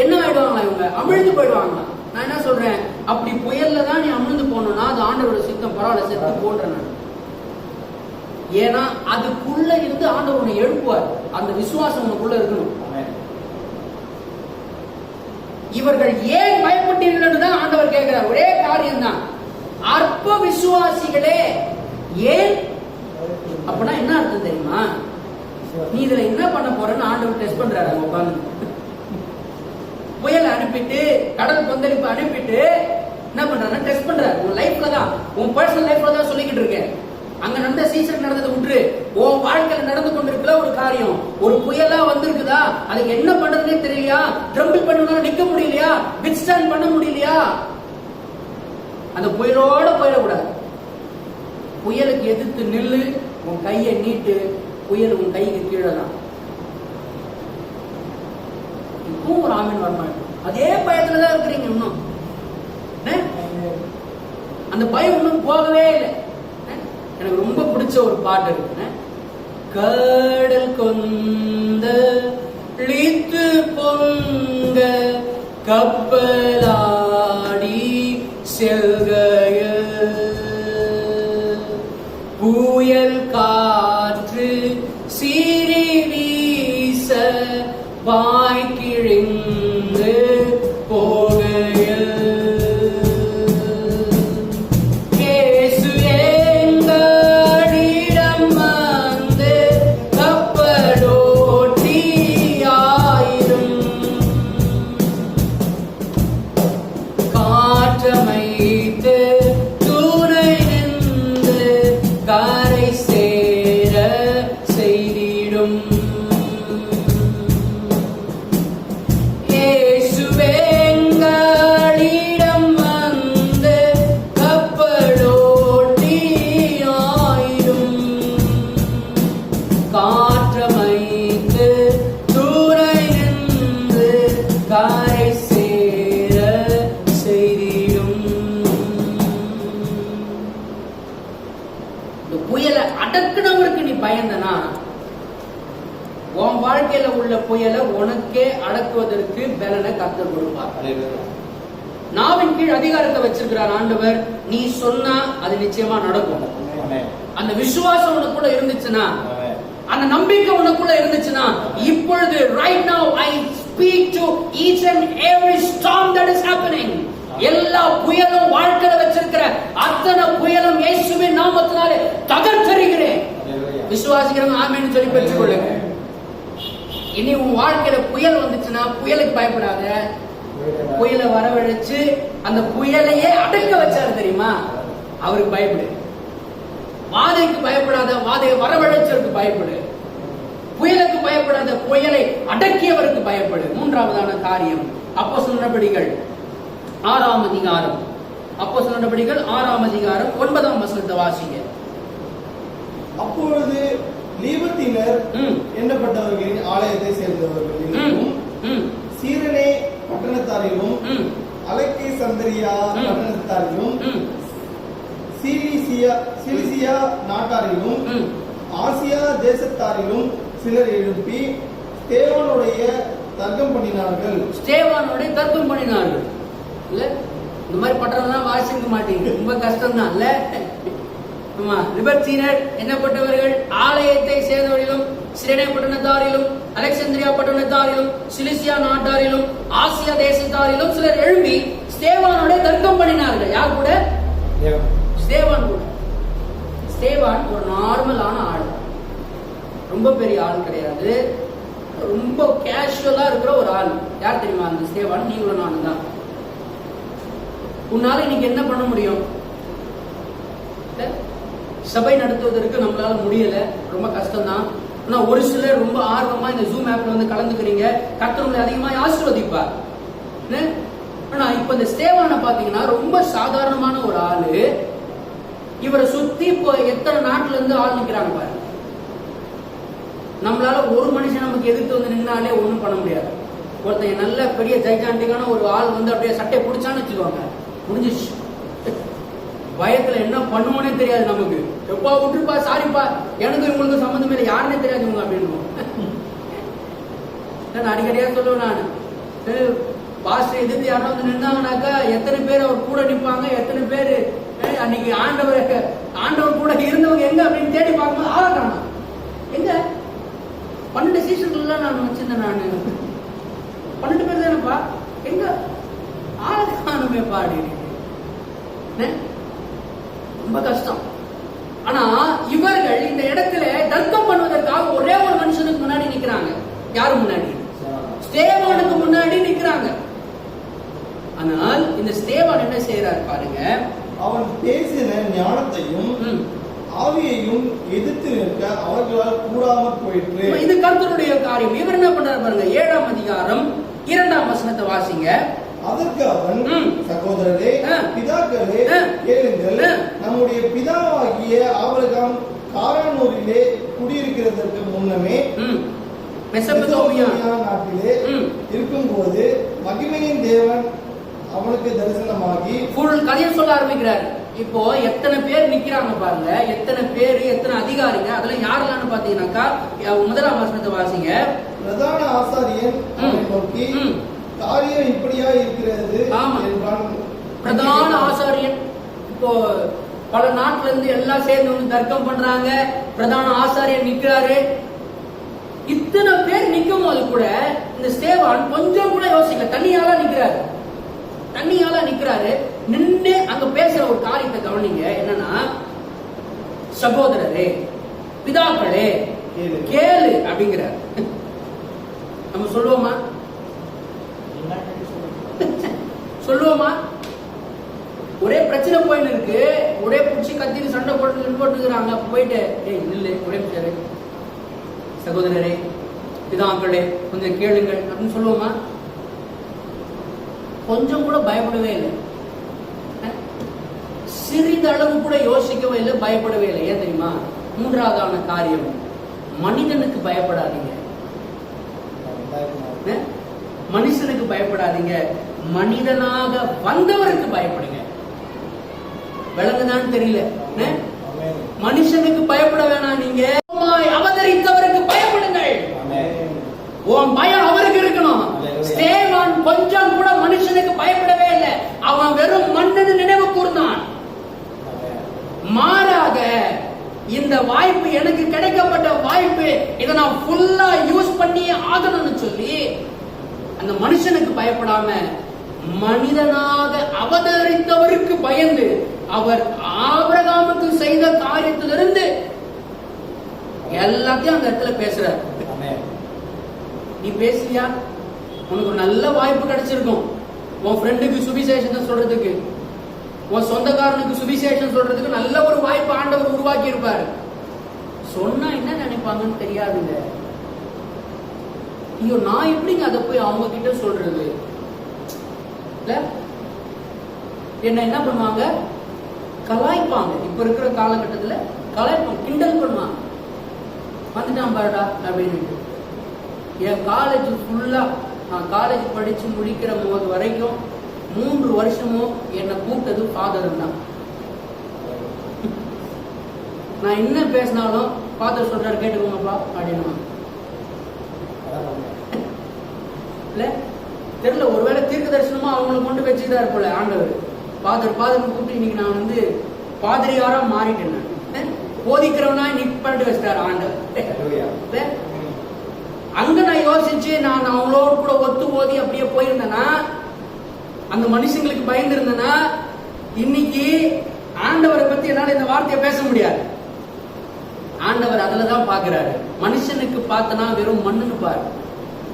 என்ன ஆயிடுவாங்களா? இவங்க அமிழ்ந்து போயிடுவாங்களா? நான் என்ன சொல்றேன், அப்படி புயல்ல தான் நீ அமிழ்ந்து போனோம்னா அது ஆண்டவரோட சித்தம். பரவாயில்ல, செத்து போன்றேன் நான். ஏன்னா அதுக்குள்ள இருந்து ஆண்டவர் உன்னை எழுப்புவார். அந்த விசுவாசம் உனக்குள்ள இருக்கணும். இவர்கள் ஏன் பயப்பட்டீர்கள் தான் ஆண்டவர் கேட்கிறார். ஒரே காரியம் தான், அற்ப விசுவாசிகளே ஏன். அப்படின்னா என்ன அர்த்தம் தெரியுமா? நீ இதுல என்ன பண்ண போறன்னு ஆண்டவர் டெஸ்ட் பண்றாரு. உட்காந்து புயல் அனுப்பிட்டு, கடல் கொந்தளிப்பு அனுப்பிட்டு என்ன பண்றாரு? டெஸ்ட் பண்றாரு. உன் லைஃப்ல தான், உன் பர்சனல் லைஃப்ல தான் சொல்லிக்கிட்டு இருக்கேன். அங்க நடந்த சீசன் நடந்தது விட்டுரு. உன் வாழ்க்கையில நடந்து கொண்டிருக்கிற ஒரு காரியம், ஒரு புயலா வந்திருக்குதா, அதுக்கு என்ன பண்றதுன்னே தெரியலையா? ட்ரம்பிள் பண்ணணும், நிக்க முடியலையா? வித்ஸ்டாண்ட் பண்ண முடியலையா? அந்த புயலோட போயிடக்கூடாது. புயலுக்கு எதிர்த்து நில்லு, உன் கையை நீட்டு. புயல் உன் கைக்கு கீழே தான். இப்பவும் ஒரு ஆமீன் வரமாட்டோம். அதே பயத்துலதான் இருக்கிறீங்க. இன்னும் அந்த பயம் இன்னும் போகவே இல்லை. எனக்கு ரொம்ப பிடிச்ச ஒரு பாட்டு இருக்கு. கடல் கொந்த ளித்து பொங்க கப்பலாடி செல்கைய புயல் காற்று சீறி வீச வாய்க்கிழிந்து போகைய காற்றமைத்து தூரை நின்று கரை சேர செய்திடும். இந்த புயலை அடக்குனவருக்கு நீ பயந்தனா, உன் வாழ்க்கையில உள்ள புயலை உனக்கே அடக்குவதற்கு பலனை கர்த்தர் கொடுப்பார். நாவின் கீழ் அதிகாரத்தை வச்சிருக்கிறார் ஆண்டவர். நீ சொன்னா அது நிச்சயமா நடக்கும். அந்த விசுவாசம் உனக்குள்ள இருந்துச்சுன்னா, அந்த நம்பிக்கை உனக்குள்ள இருந்துச்சுன்னா, இப்பொழுது right now I speak to each and every storm that is happening. எல்லா புயலும் வாழ்க்கையில வச்சிருக்கிற அத்தனை புயலும் இயேசுவின் நாமத்தினாலே தகர்த்தெறிகிறேன். விசுவாசிக்கிறவங்க ஆமென் சொல்லி பெற்றுக்கொள்ளுங்க. இனி உன் வாழ்க்கையில புயல் வந்துச்சுன்னா புயலுக்கு பயப்படாத. புயலை வரவழைச்சு அந்த புயலையே அடக்க வச்சாரு தெரியுமா, அவருக்கு பயப்படு. வாதைக்கு பயப்படாத, வாதையை வரவழைச்சவருக்கு பயப்படு. புயலுக்கு பயப்படாத, புயலை அடக்கியவருக்கு பயப்படு. மூன்றாவதான காரியம் அப்போஸ்தலர் நடபடிகள் 6ஆம் அதிகாரம். அப்போஸ்தலர் நடபடிகள் 6ஆம் அதிகாரம் 9ஆம் வசனத்தை வாசிங்க. அப்பொழுது லீபத்தினர் எண்ணப்பட்டவர்களின் ஆலயத்தை சேர்ந்தவர்களிலும் சீரனே பட்டணத்தாரிலும் அலக்கே சந்தரியா பட்டணத்தாரிலும் சிலிசியா நாட்டாரிலும் ஆசியா தேசத்தாரிலும் சிலர் எழுப்பி ஸ்தேவானுடைய தர்க்கம் பண்ணினார்கள். ஸ்தேவானுடைய தர்க்கம் பண்ணினார்கள். இல்ல இந்த மாதிரி பட்டணம்லாம் வாசிக்க மாட்டீங்க, ரொம்ப கஷ்டம் தான் இல்ல. லிபர்த்தீனர் எண்ணப்பட்டவர்கள் ஆலயத்தை சேர்ந்தவர்களிலும் சிரேனே பட்டணத்தாரிலும் அலெக்சாந்திரியா பட்டணத்தாரிலும் சிலிசியா நாட்டாரிலும் ஆசியா தேசத்தாரிலும் சிலர் எழும்பி ஸ்தேவானுடைய தர்க்கம் பண்ணினார்கள். யார் கூட? ஸ்தேவான் கூட. ஸ்தேவான் ஒரு நார்மலான ஆள், ரொம்ப பெரிய ஆள் கிடையாது, ரொம்ப கேஷுவலா இருக்கிற ஒரு ஆள். யார் தெரியுமா அந்த ஸ்தேவான்? நீங்களும் நானும் தான். உன்னால இன்னைக்கு என்ன பண்ண முடியும்? சபை நடத்துவதற்கு நம்மளால முடியல, ரொம்ப கஷ்டம் தான். ஆனா ஒரு சிலர் ரொம்ப ஆர்வமா இந்த ஜூம் ஆப்ல வந்து கலந்துக்கிறீங்க, கர்த்தர் உங்களை அதிகமா ஆசீர்வதிப்பார். ஆனா இப்ப இந்த ஸ்தேவானை பாத்தீங்கன்னா ரொம்ப சாதாரணமான ஒரு ஆளு. இவரை சுத்தி இப்போ எத்தனை நாட்டுல இருந்து ஆள் நிக்கிறாங்க பாருங்க. நம்மளால ஒரு மனுஷன் நமக்கு எதிர்த்து வந்து நின்னாலே ஒண்ணும் பண்ண முடியாது. ஒருத்தன் நல்ல பெரிய ஜைஜாண்டிக்கான ஒரு ஆள் வந்து அப்படியே சட்டையை பிடிச்சான்னு வச்சுக்கோங்க, முடிஞ்சிச்சு. பயத்துல என்ன பண்ணுவோனே தெரியாது நமக்கு. எப்பா விட்டுருப்பா, சாரிப்பா, எனக்கு இவங்களுக்கு சம்பந்தம் இல்லை, யாருன்னே தெரியாது இவங்க அப்படின்னு நான் அடிக்கடியா சொல்லுவேன். நான் பாஸ்டர் எதிர்த்து யாராவது நின்னாங்கனாக்கா எத்தனை பேர் அவர் கூட நிற்பாங்க, எத்தனை பேர் அன்னைக்கு ஆண்டவர் கூட இருந்தவங்க எங்க அப்படின்னு தேடி பார்க்கும்போது ஆளை காணும். எங்க 12 சீசன்லாம் நான் வச்சிருந்தேன். நான் 12 பேர் தானேப்பா, எங்க ஆளை காணுமே பாடி. ரொம்ப கஷ்டம். ஆனா இவர்கள் இந்த இடத்துல தர்க்கம் பண்ணுவதற்காக ஒரே ஒரு மனுஷனுக்கு முன்னாடி நிக்கிறாங்க. யாரு முன்னாடி? ஸ்தேவானுக்கு முன்னாடி நிக்கிறாங்க. ஆனால் இந்த ஸ்தேவான் என்ன செய்யறாரு பாருங்க, அவன் பேசின ஞானத்தையும் ஆவியையும் எதிர்த்து நிற்க அவர்களால் கூடாமல் போயிற்று. இது கர்த்தருடைய காரியம். இவர் என்ன பண்றாரு பாருங்க, 7ஆம் அதிகாரம் 2ஆம் வசனத்தை வாசிங்க. அதற்கு அவன், சகோதரரே, பிதாக்களே, கேளுங்கள். நம்முடைய பிதாவாகிய ஆபிரகாம் காரானூரிலே குடியிருக்கிறதற்கு முன்னமே மெசொப்பொத்தாமியா நாட்டிலே இருக்கும்போது மகிமையின் தேவன் அவனுக்கு தரிசனமாகி ஃபுல் கதையை சொல்ல ஆரம்பிக்கிறார். இப்போ எத்தனை பேர் நிக்கிறாங்க பாருங்க, எத்தனை பேர், எத்தனை அதிகாரிங்க, அதுல யாரெல்லாம் பாத்தீங்கன்னாக்கா 1ஆம் வசனத்தை வாசிங்க. பிரதான ஆசாரியன் அவனை நோக்கி, காரியம் இப்படியா இருக்கிறது என்றான். பிரதான ஆசாரியன் இப்போ பல நாட்டுல இருந்து எல்லாம் சேர்ந்து வந்து தர்க்கம் பண்றாங்க. பிரதான ஆசாரியன் நிக்கிறாரு. இத்தனை பேர் நிக்கும் போது கூட இந்த ஸ்தேவான் கொஞ்சம் கூட யோசிக்கல. தண்ணியால நிக்கிறாரு. நின்று அங்க பேசுற ஒரு காரியத்தை கவனிங்க. என்னன்னா, சகோதரரே, பிதாக்களே, கேளு அப்படிங்கிறார். நம்ம சொல்லுவோமா? ஒரே பிரச்சனை போயின்னு இருக்கு, ஒரே பிடிச்சி கத்திட்டு சண்டை போட்டுக்கிறாங்க. போயிட்டு இல்லை, ஒரே சகோதரரே, பிதாக்களே, கொஞ்சம் கேளுங்கள் அப்படின்னு சொல்லுவோமா? கொஞ்சம் கூட பயப்படவே இல்லை, சிறிதளவு கூட யோசிக்கவே இல்லை, பயப்படவே இல்லை. ஏன் தெரியுமா? மூன்றாவதான காரியம், மனிதனுக்கு பயப்படாதீங்க, மனுஷனுக்கு பயப்படாதீங்க, மனிதனாக வந்தவருக்கு பயப்படுங்க. விளங்குதான்னு தெரியல. மனுஷனுக்கு பயப்பட வேணாம், நீங்க அவதரித்தவருக்கு பயப்படுங்கள். உன் பயம் அவருக்கு இருக்கணும். ஸ்தேவான் கொஞ்சம் கூட மனுஷனுக்கு பயப்படவே இல்லை. அவன் வெறும் மன்னன் நினைவு கூர்ந்தான். மாறாக இந்த வாய்ப்பு எனக்கு கிடைக்கப்பட்ட வாய்ப்பு, இதை நான் ஃபுல்லா யூஸ் பண்ணி ஆகணும்னு சொல்லி அந்த மனுஷனுக்கு பயப்படாம மனிதனாக அவதரித்தவருக்கு பயந்து, அவர் ஆபிரகாமுக்கு செய்த காரியத்திலிருந்து எல்லாத்தையும் அந்த இடத்துல பேசுறார். நீ பேசலையா? உனக்கு ஒரு நல்ல வாய்ப்பு கிடைச்சிருக்கும். உன் ஃப்ரெண்டுக்கு சுவிசேஷத்தை சொல்றதுக்கு, உன் சொந்தக்காரனுக்கு சுவிசேஷம் சொல்றதுக்கு நல்ல ஒரு வாய்ப்பு ஆண்டவர் உருவாக்கி இருப்பாரு. சொன்னா என்ன நினைப்பாங்கன்னு தெரியாதுங்க. ஐயோ, நான் எப்படிங்க அதை போய் அவங்க கிட்ட சொல்றது? என்ன பண்ணுவாங்க? கலாய்ப்பாங்க. இப்ப இருக்கிற காலகட்டத்துல கலாய்ப்பாங்க, கிண்டல் பண்ணுவாங்க. வந்துட்டான் பாருடா அப்படின்னு. என் காலேஜ் ஃபுல்லா, நான் காலேஜ் படிச்சு முடிக்கிற போது வரைக்கும் 3 வருஷமும் என்னை கூப்பிட்டது ஃபாதர் தான். நான் என்ன பேசினாலும் ஃபாதர் சொல்றாரு, கேட்டுக்கோங்கப்பா அப்படின்னு. இல்ல தெரியல, ஒருவேளை தீர்க்க தரிசனமா அவங்களை கொண்டு வச்சுதான் இருப்போல ஆண்டவர். ஃபாதர் கூப்பிட்டு இன்னைக்கு நான் வந்து பாதிரியாரா மாறிட்டேன், போதிக்கிறவனா நிப்பாட்டு வச்சிட்டாரு ஆண்டவர். அங்க நான் யோசிச்சு நான் அவங்களோட கூட ஒத்து ஓதி அப்படியே போயிருந்தேன்னா, அந்த மனுஷங்களுக்கு பயந்து இருந்தேன்னா, இன்னைக்கு ஆண்டவரை பத்தி என்னால இந்த வார்த்தையை பேச முடியாது. ஆண்டவர் அதுலதான் பாக்குறாரு. மனுஷனுக்கு பார்த்தனா வெறும் மண்ணுன்னு பாரு.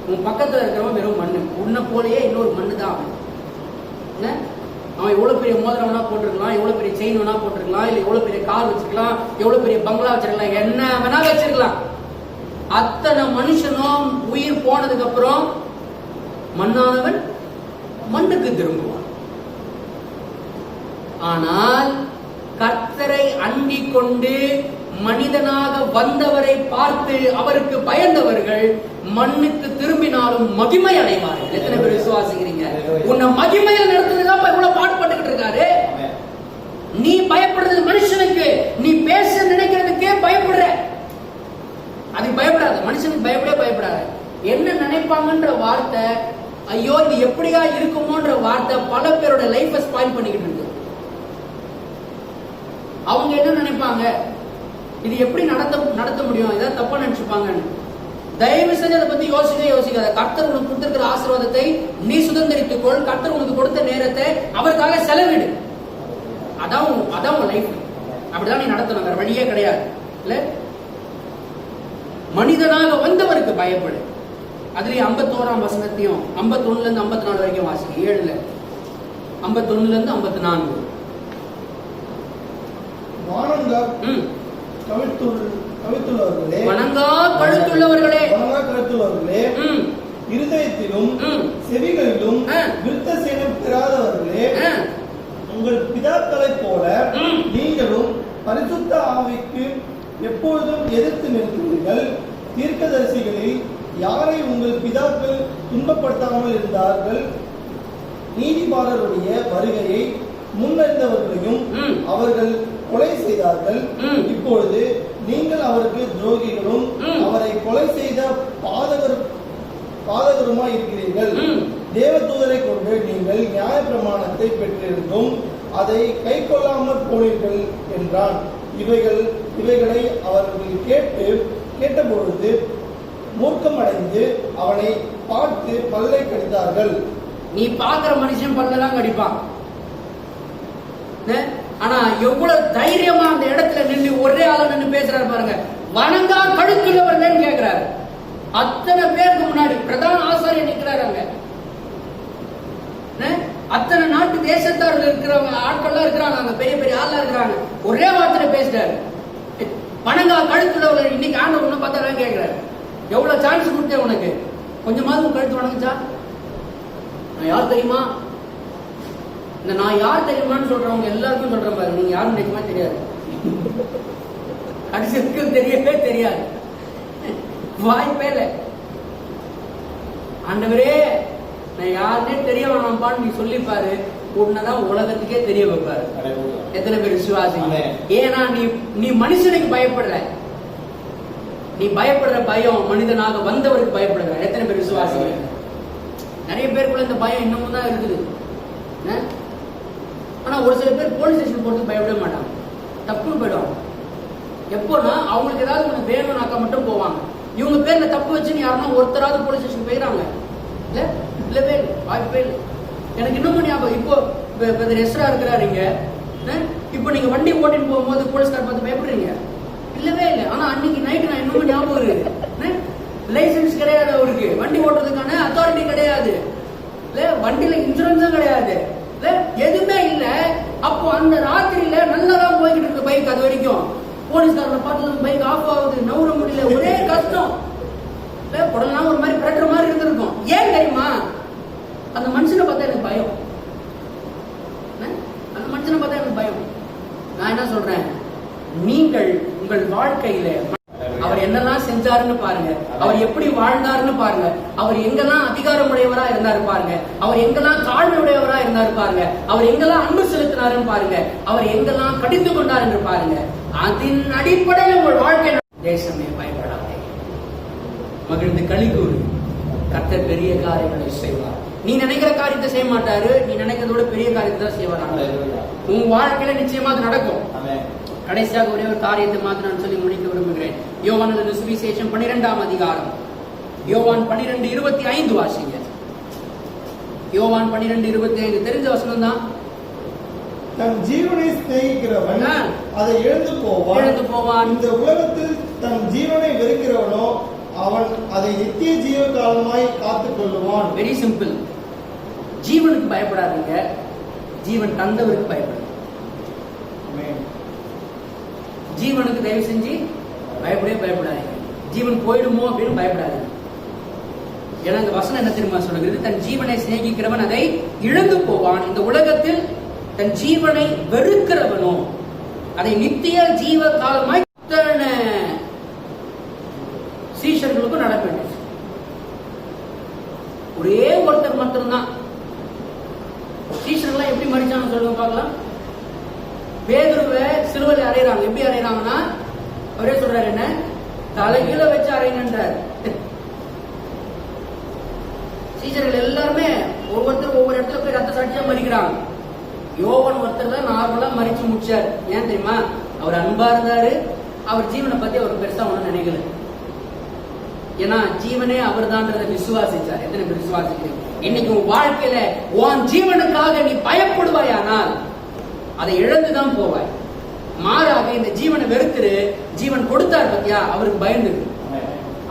உன் பக்கத்துல இருக்கிறவன் வெறும் மண்ணு, உன்னை போலயே இன்னொரு மண்ணு தான் அவன். அவன் எவ்வளவு பெரிய மோதிரம்னா போட்டிருக்கலாம், எவ்வளவு பெரிய செயின் வேணா போட்டிருக்கலாம், இல்ல எவ்வளவு பெரிய கார் வச்சிருக்கலாம், எவ்வளவு பெரிய பங்களா வச்சிருக்கலாம், என்ன வேணா வச்சிருக்கலாம். அத்தனை மனுஷனும் உயிர் போனதுக்கு அப்புறம் மண்ணானவன் மண்ணுக்கு திரும்புவான். ஆனால் கர்த்தரை அண்டிக் கொண்டு மனிதனாக வந்தவரை பார்த்து அவருக்கு பயந்தவர்கள் மண்ணுக்கு திரும்பினாலும் மகிமை அடைவார்கள். எத்தனை பேர் விசுவாசிக்கிறீங்க? உன்னை மகிமையில் நடத்துறதுதான் இவ்வளவு பாடுபட்டுக்கிட்டு இருக்காரு. நீ பயப்படுறது மனுஷனுக்கு, நீ பேச நினைக்கிறதுக்கே பயப்படுற. அதுக்கு பயப்படாத, மனுஷனுக்கு பயப்படாத. என்ன நினைப்பாங்கன்ற வார்த்தை, ஐயோ இது எப்படியா இருக்குமோன்ற வார்த்தை பல பேரோட லைஃபை ஸ்பாயில் பண்ணிக்கிட்டு இருக்கு. அவங்க என்ன நினைப்பாங்க, இது எப்படி நடத்த முடியும், இதான் தப்பா நினைச்சுப்பாங்கன்னு. தயவு செஞ்சு அதை பத்தி யோசிக்காத. கர்த்தர் உனக்கு கொடுத்திருக்கிற ஆசீர்வாதத்தை நீ சுதந்திரித்துக் கொள். கர்த்தர் உனக்கு கொடுத்த நேரத்தை அவருக்காக செலவிடு. அதான் உன் லைஃப். அப்படிதான் நீ நடத்தணும், வேற வழியே கிடையாது. இல்ல, மனிதனாக வந்தவருக்கு பயப்படு. அதுலயும் 51ஆம் வசனத்தையும் 51ல இருந்து 54 வரைக்கும் வாசிக்க. 7ல 51ல இருந்து 54. கழுத்துள்ளவர்களே, இருதயத்திலும் செவிகளிலும் விருத்த சேனம் பெறாதவர்களே, உங்கள் பிதாக்களைப் போல நீங்களும் பரிசுத்த ஆவிக்கு எப்பொழுதும் எதிர்த்து நிற்கிறீர்கள். தீர்க்கதரிசிகளில் யாரை உங்கள் பிதாக்கள் துன்பப்படுத்தாமல் இருந்தார்கள்? நீதிபாரருடைய வருகையை முன்னறிந்தவர்களையும் அவர்கள் கொலை செய்தார்கள். இப்பொழுது நீங்கள் அவருக்கு துரோகிகளும் அவரை கொலை செய்த பாதகருமாய் இருக்கிறீர்கள். தேவதூதரை கொண்டு நீங்கள் நியாய பிரமாணத்தை பெற்றிருந்தும் அதை கை கொள்ளாமல் போனீர்கள் என்றான். இவைகளை அவர்கள் கேட்டபொழுது மூர்க்கம் அடைந்து அவனை பார்த்து பல்லை கடித்தார்கள். நீ பாக்குற மனுஷன் பல்லெல்லாம் கடிப்பான். ஆனா எவ்வளவு தைரியமா அந்த இடத்துல நின்று ஒரே ஆள நின்று பேசுறாரு பாருங்க. வணங்கா கழுத்துள்ளவர்கள் கேட்கிறாரு. அத்தனை பேருக்கு முன்னாடி பிரதான ஆசாரியர் நிற்கிறாரு. அங்க அத்தனை நாட்டு தேசத்தார்கள் இருக்கிறவங்க ஆட்கள்லாம் இருக்கிறாங்க, அங்க பெரிய பெரிய ஆளா இருக்கிறாங்க. ஒரே வார்த்தை பேசுறாரு, வணங்கா கழுத்துள்ளவர்கள். இன்னைக்கு ஆண்டவர் உன்னை பார்த்தா கேட்கிறாரு, எவ்வளவு சான்ஸ் கொடுத்தேன் உனக்கு, கொஞ்சமாவது கழுத்து வணங்குச்சா? நான் யார் தெரியுமா, இந்த நான் யார் தெரியுமான்னு சொல்றவங்க எல்லாருக்கும் சொல்றேன் பாரு, நீங்க யாரும் நினைக்குமா தெரியாது, கடைசிக்கு தெரியவே தெரியாது. வாய்ப்பே இல்லை. ஆண்டவரே நான் யாருன்னே தெரிய வேணாம்பான்னு நீ சொல்லிப்பாரு, உன்னதான் உலகத்துக்கே தெரிய வைப்பாரு. எத்தனை பேர் விசுவாசிங்க? ஏன்னா நீ மனுஷனுக்கு பயப்படுற, நீ பயப்படுற பயம் மனிதனாக வந்தவருக்கு பயப்படுற. எத்தனை பேர் விசுவாசிங்க? நிறைய பேருக்குள்ள இந்த பயம் இன்னமும் தான் இருக்குது. ஆனா ஒரு சில பேர் போலீஸ் ஸ்டேஷன் போறதுக்கு பயப்பட மாட்டாங்க, தப்புன்னு போயிடுவாங்க. எப்போனா அவங்களுக்கு ஏதாவது ஒண்ணு வேணும்னாக்கா மட்டும் போவாங்க. இவங்க பேர்ல தப்பு வச்சுன்னு யாருன்னா ஒருத்தராவது போலீஸ் ஸ்டேஷன் போயிடறாங்க? இல்லவே இல்லை, வாய்ப்பே இல்லை. எனக்கு இன்னமும் ஞாபகம், இப்போ எஸ்ரா இருக்கிறாருங்க, இப்போ நீங்க வண்டி ஓட்டின்னு போகும்போது போலீஸ்கார் பார்த்து பயப்படுறீங்க? இல்லவே இல்லை. ஆனா அன்னைக்கு நைட்டு நான் இன்னமும் ஞாபகம் இருக்கு, லைசன்ஸ் கிடையாது அவருக்கு, வண்டி ஓட்டுறதுக்கான அத்தாரிட்டி கிடையாது, வண்டியில இன்சூரன்ஸும் கிடையாது, எதுவுமே இல்ல. அப்போ அந்த ராத்திரியில நல்லாதான் போய்கிட்டு இருக்கு பைக். அது வரைக்கும் போலீஸ்காரனை பார்த்து பைக் ஆஃப் ஆகுது, நவுற முடியல, ஒரே கஷ்டம். உடனே ஒரு மாதிரி பிரட்டுற மாதிரி இருந்திருக்கும். ஏன் தெரியுமா? அந்த மனுஷனை பார்த்தா எனக்கு பயம். அந்த மனுஷனை பார்த்தா எனக்கு பயம். நான் என்ன சொல்றேன், நீங்கள் உங்கள் வாழ்க்கையில அவர் என்னெல்லாம் செஞ்சாருன்னு பாருங்க, அவர் எப்படி வாழ்ந்தாருன்னு பாருங்க, அவர் எங்கெல்லாம் அதிகாரமுடையவரா இருந்தாரு பாருங்க, அவர் எங்கெல்லாம் தாழ்மையுடையவரா இருந்தாரு பாருங்க, அவர் எங்கெல்லாம் அன்பு செலுத்தினாருன்னு பாருங்க, அவர் எங்கெல்லாம் கடிந்து கொண்டார் என்று பாருங்க. அதன் அடிப்படையில் உங்கள் வாழ்க்கை. தேசமே பயப்படாதே, மகிழ்ந்து களி கூறு, கர்த்தர் பெரிய காரியங்களை செய்வார். நீ நினைக்கிற காரியத்தை செய்ய மாட்டாரு, நீ நினைக்கிறதோட பெரிய காரியத்தை தான் செய்வார். உன் வாழ்க்கையில நிச்சயமா அது நடக்கும். கடைசியாக ஒரே ஒரு காரியத்தை மாத்திரம் நான் சொல்லி முடிக்க விரும்புகிறேன். யோவான் எழுதின சுவிசேஷம் 12ஆம் அதிகாரம், யோவான் 12:25 வாசிங்க. யோவான் 12:25 தெரிஞ்ச வசனம் தான். தன் ஜீவனை சிநேகிக்கிறவன் அதை இழந்து போவான். இந்த உலகத்தில் தன் ஜீவனை வெறுக்கிறவனோ அவன் அதை நித்திய ஜீவ காலமாய் காத்துக் கொள்ளுவான். Very simple. ஜீவனுக்கு பயப்படாதீங்க, ஜீவன் தந்தவருக்கு பயப்படுங்க. ஜீவனுக்கு தயவு செஞ்சு பயப்படாதீங்க. ஜீவன் போயிடுமோ அப்படின்னு பயப்படாதீங்க. ஏன்னா இந்த வசனம் என்ன தெரியுமா சொல்லுகிறது? தன் ஜீவனை சிநேகிக்கிறவன் அதை இழந்து போவான். இந்த உலகத்தில் தன் ஜீவனை வெறுக்கிறவனோ அதை நித்திய ஜீவ காலமாய் சீஷர்களுக்கும் நடப்பேன். ஒரே ஒருத்தர் மட்டும்தான். சீஷர்கள் எப்படி மறிச்சாங்க சொல்லுங்க பார்க்கலாம். பேதுருவை சிலுவையில் அறையிறாங்க. எப்படி அறையிறாங்கன்னா, அவரே சொல்றாரு, என்ன தலைகீழ வச்சு அறையன்றார். சீஷர்கள் எல்லாருமே ஒவ்வொருத்தர் ஒவ்வொரு இடத்துல போய் ரத்த சாட்சியா மறிக்கிறாங்க. யோவான் ஒருத்தர் தான் நார்மலா மறிச்சு முடிச்சார். ஏன் தெரியுமா? அவர் அன்பா இருந்தாரு, அவர் ஜீவனை பத்தி அவர் பெருசா ஒண்ணு நினைக்கல. ஏன்னா ஜீவனே அவர் தான் விசுவாசிச்சார். எத்தனை பேர் விசுவாசிக்கிறீங்க? இன்னைக்கு உன் வாழ்க்கையில உன் ஜீவனுக்காக நீ பயப்படுவாயானால் அதை இழந்துதான் போவாய். மாறாக இந்த ஜீவனை வெறுத்துரு, ஜீவன் கொடுத்தார் பத்தியா, அவருக்கு பயந்து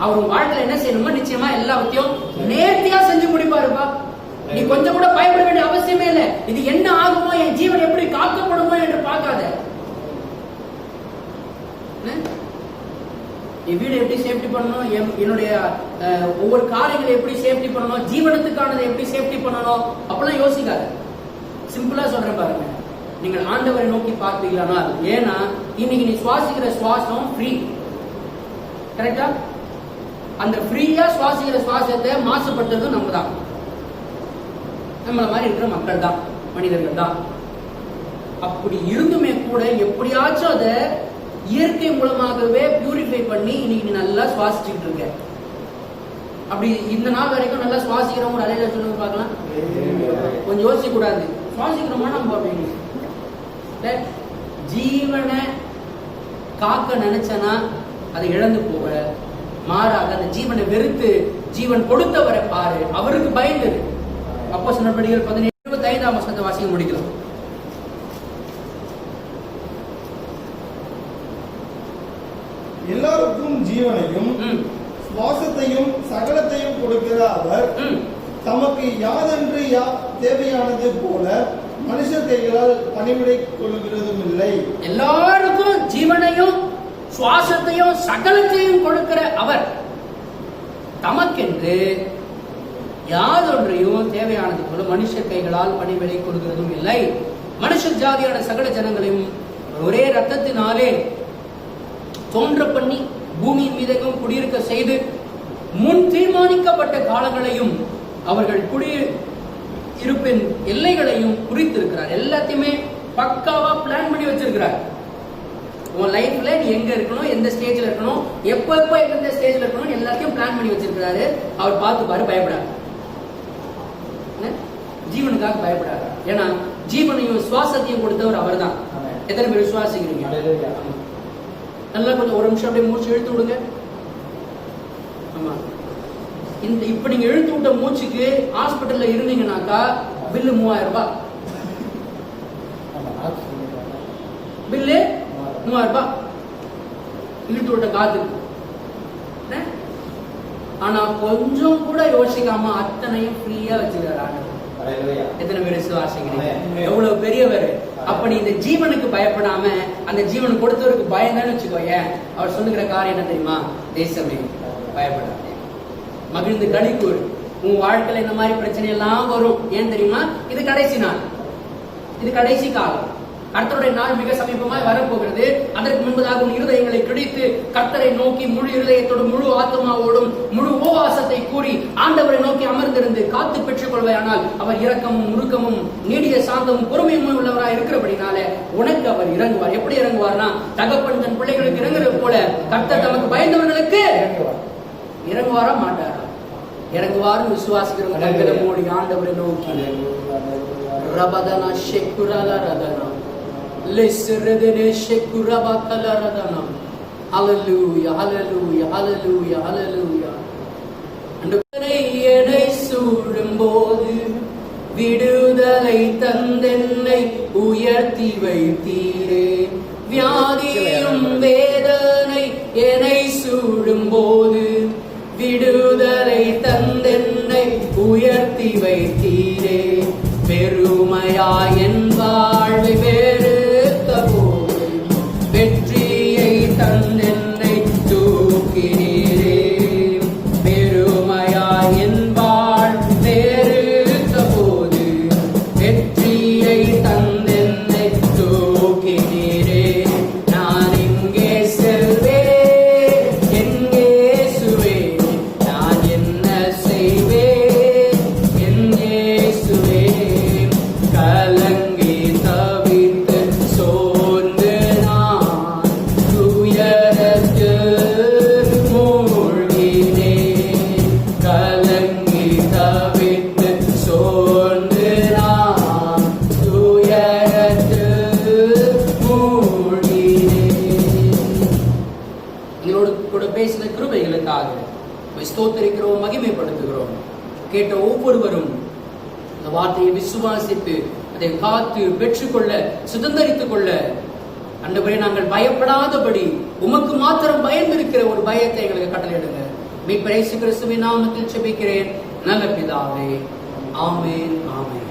அவர் வாழ்க்கையில என்ன செய்யணுமோ நிச்சயமா எல்லாத்தையும் நேர்த்தியா செஞ்சு முடிப்பாருப்பா. நீ கொஞ்சம் கூட பயப்பட வேண்டிய அவசியமே இல்லை. இது என்ன ஆகுமோ, என் ஜீவன் எப்படி காக்கப்படுமோ என்று பார்க்காத. என் வீடு எப்படி சேஃப்டி பண்ணணும், என்னுடைய ஒவ்வொரு காரியங்களை எப்படி சேஃப்டி பண்ணணும், ஜீவனத்துக்கானதை எப்படி சேஃப்டி பண்ணணும் அப்பெல்லாம் யோசிக்காது. சிம்பிளா சொல்றேன் பாருங்க, நீங்கள் ஆண்டவரை நோக்கி பார்ப்பீங்களானால். ஏன்னா இன்னைக்கு நீ சுவாசிக்கிற சுவாசம் ஃப்ரீ, கரெக்டா? அந்த ஃப்ரீயா சுவாசிக்கிற சுவாசத்தை மாசுபடுத்துறது நம்ம தான், நம்மள மாதிரி இருக்கிற மக்கள் தான், மனிதர்கள் தான். அப்படி இருந்துமே கூட எப்படியாச்சும் அதை இயற்கை மூலமாகவே பியூரிஃபை பண்ணி இன்னைக்கு நீ நல்லா சுவாசிச்சுட்டு இருக்க. அப்படி இந்த நாள் வரைக்கும் நல்லா சுவாசிக்கிறவங்க அலையில சொல்லுங்க பார்க்கலாம். கொஞ்சம் யோசிக்க கூடாது, சுவாசிக்கிறோமா நம்ம அப்படின்னு. ஜீவனை காக்க நினைச்சனா அதை இழந்து போக, மாறாக அந்த ஜீவனை வெறுத்து ஜீவன் கொடுத்தவரை பாரு, அவருக்கு பயந்தது. அப்போஸ்தலர் நடபடிகள் 17:25 வசனத்தை வாசிக்க முடிக்கலாம். எல்லாருக்கும் ஜீவனையும் சுவாசத்தையும் சகலத்தையும் கொடுக்கிற அவர் தமக்கு யாதென்று தேவையானது போல மனுஷர் கைகளால் பணிவிடை கொள்கிறதும் இல்லை. எல்லாருக்கும் ஜீவனையும் சுவாசத்தையும் சகலத்தையும் கொடுக்கிற அவர் தமக்கென்று யாதொன்றையும் தேவையானது போல மனுஷர் கைகளால் பணிவிடை கொடுக்கிறதும் இல்லை. மனுஷர் ஜாதியான சகல ஜனங்களையும் ஒரே ரத்தத்தினாலே தோன்ற பண்ணி பூமியின் மீதெங்கும் குடியிருக்க செய்து முன் தீர்மானிக்கப்பட்ட காலங்களையும் அவர்கள் குடியிருப்பின் எல்லைகளையும் குறித்திருக்கிறார். எல்லாத்தையுமே பக்காவா பிளான் பண்ணி வச்சிருக்கிறார். உன் லைஃப்ல நீ எங்க இருக்கணும், எந்த ஸ்டேஜ்ல இருக்கணும், எப்ப எந்த ஸ்டேஜ்ல இருக்கணும் எல்லாத்தையும் பிளான் பண்ணி வச்சிருக்கிறாரு. அவர் பார்த்து பாரு, பயப்படாது. ஜீவனுக்காக பயப்படாது. ஏன்னா ஜீவனையும் சுவாசத்தையும் கொடுத்தவர் அவர் தான். எத்தனை பேர் விசுவாசிக்கிறீங்க? நல்லா கொஞ்சம் ஒரு நிமிஷம் அப்படியே மூச்சு இழுத்து விடுங்க. ஆமா, இந்த இப்ப நீங்க இழுத்து விட்ட மூச்சுக்கு ஹாஸ்பிட்டல்ல இருந்தீங்கன்னாக்கா பில்லு 3000 ரூபாய். பில்லு 3000 ரூபாய் இழுத்து விட்ட காத்துக்கு. ஆனா கொஞ்சம் கூட யோசிக்காம அத்தனையும் ஃப்ரீயா வச்சிருக்காரு. எத்தனை பேர் விசுவாசிக்கிறீங்க? எவ்வளவு பெரியவர். அப்ப நீ இந்த ஜீவனுக்கு பயப்படாம அந்த ஜீவன் கொடுத்தவருக்கு பயந்தான்னு வச்சுக்கோய. அவர் சொல்லுகிற காரியம் என்ன தெரியுமா? தேசமே பயப்படாதே, மகிழ்ந்து களிக்கூர். உன் வாழ்க்கையில இந்த மாதிரி பிரச்சனை எல்லாம் வரும். ஏன் தெரியுமா? இது கடைசி நாள், இது கடைசி காலம். கர்த்தருடைய நாள் மிக சமீபமாய் வரப்போகிறது. அதற்கு முன்பதாக உன் இருதயங்களை கிடைத்து கர்த்தரை நோக்கி முழு இருதயத்தோடும் முழு ஆத்மாவோடும் முழு உபவாசத்தை கூறி ஆண்டவரை நோக்கி அமர்ந்திருந்து காத்து பெற்றுக் கொள்வாயானால் அவர் இரக்கமும் முறுக்கமும் நீடிய சாந்தமும் பொறுமையும் உள்ளவராய் இருக்கிறபடினால உனக்கு அவர் இறங்குவார். எப்படி இறங்குவார்னா, தகப்பன் தன் பிள்ளைகளுக்கு இறங்குறது போல கர்த்தர் தமக்கு பயந்தவர்களுக்கு இறங்குவாரா மாட்டாரா? இறங்குவார்னு விசுவாசிக்கிறவங்க கண்களை மூடி ஆண்டவரை நோக்கி ரபதனா ஷெக்குரலா ரதனா லெஸ்ரதனே ஷெக்குரபா கலரதனா. ஹல்லேலூயா, ஹல்லேலூயா, ஹல்லேலூயா, ஹல்லேலூயா. ஆண்டவரே, என்னை சூழும்போது விடுதலை தந்தென்னை உயர்த்தி வைத்தீரே. வியாதியும் வேதனை என்னை சூழும்போது விடுதலை தந்தென்னை உயர்த்தி வைத்தீரே. பெருமையா என் வாழ்வை வெறுத்த போது வெற்றியை தந்தென்னை தூக்கினீரே. பெருமையா என் வாழ்வை வெறுத்த போது வெற்றியை தந்தென்னை தூக்கினீரே. நான் எங்கே செல்வேன், எங்கே சுவேன், நான் என்ன செய்வேன், எங்கே சுவேன். கலங்கி தவித்து சோர்ந்து நான் துயரத்து மூழ்கினேன். கலங்கி தவித்து சோர்ந்து நான் துயரத்து மூழ்கினேன். எங்களோடு கூட பேசின கிருபைகளுக்காக ஸ்தோத்திரிக்கிறோம், மகிமைப்படுத்துகிறோம். கேட்ட ஒவ்வொருவரும் இந்த வார்த்தையை விசுவாசித்து அதை காத்து பெற்றுக்கொள்ள சுதந்திரித்துக் கொள்ள ஆண்டவரே நாங்கள் பயப்படாதபடி உமக்கு மாத்திரம் பயந்திருக்கிற ஒரு பயத்தை எங்களுக்கு கட்டளையிடுங்க. மீட்பர் இயேசு கிறிஸ்துவின் நாமத்தில் ஜெபிக்கிறேன் நல்ல பிதாவே. ஆமென், ஆமென்.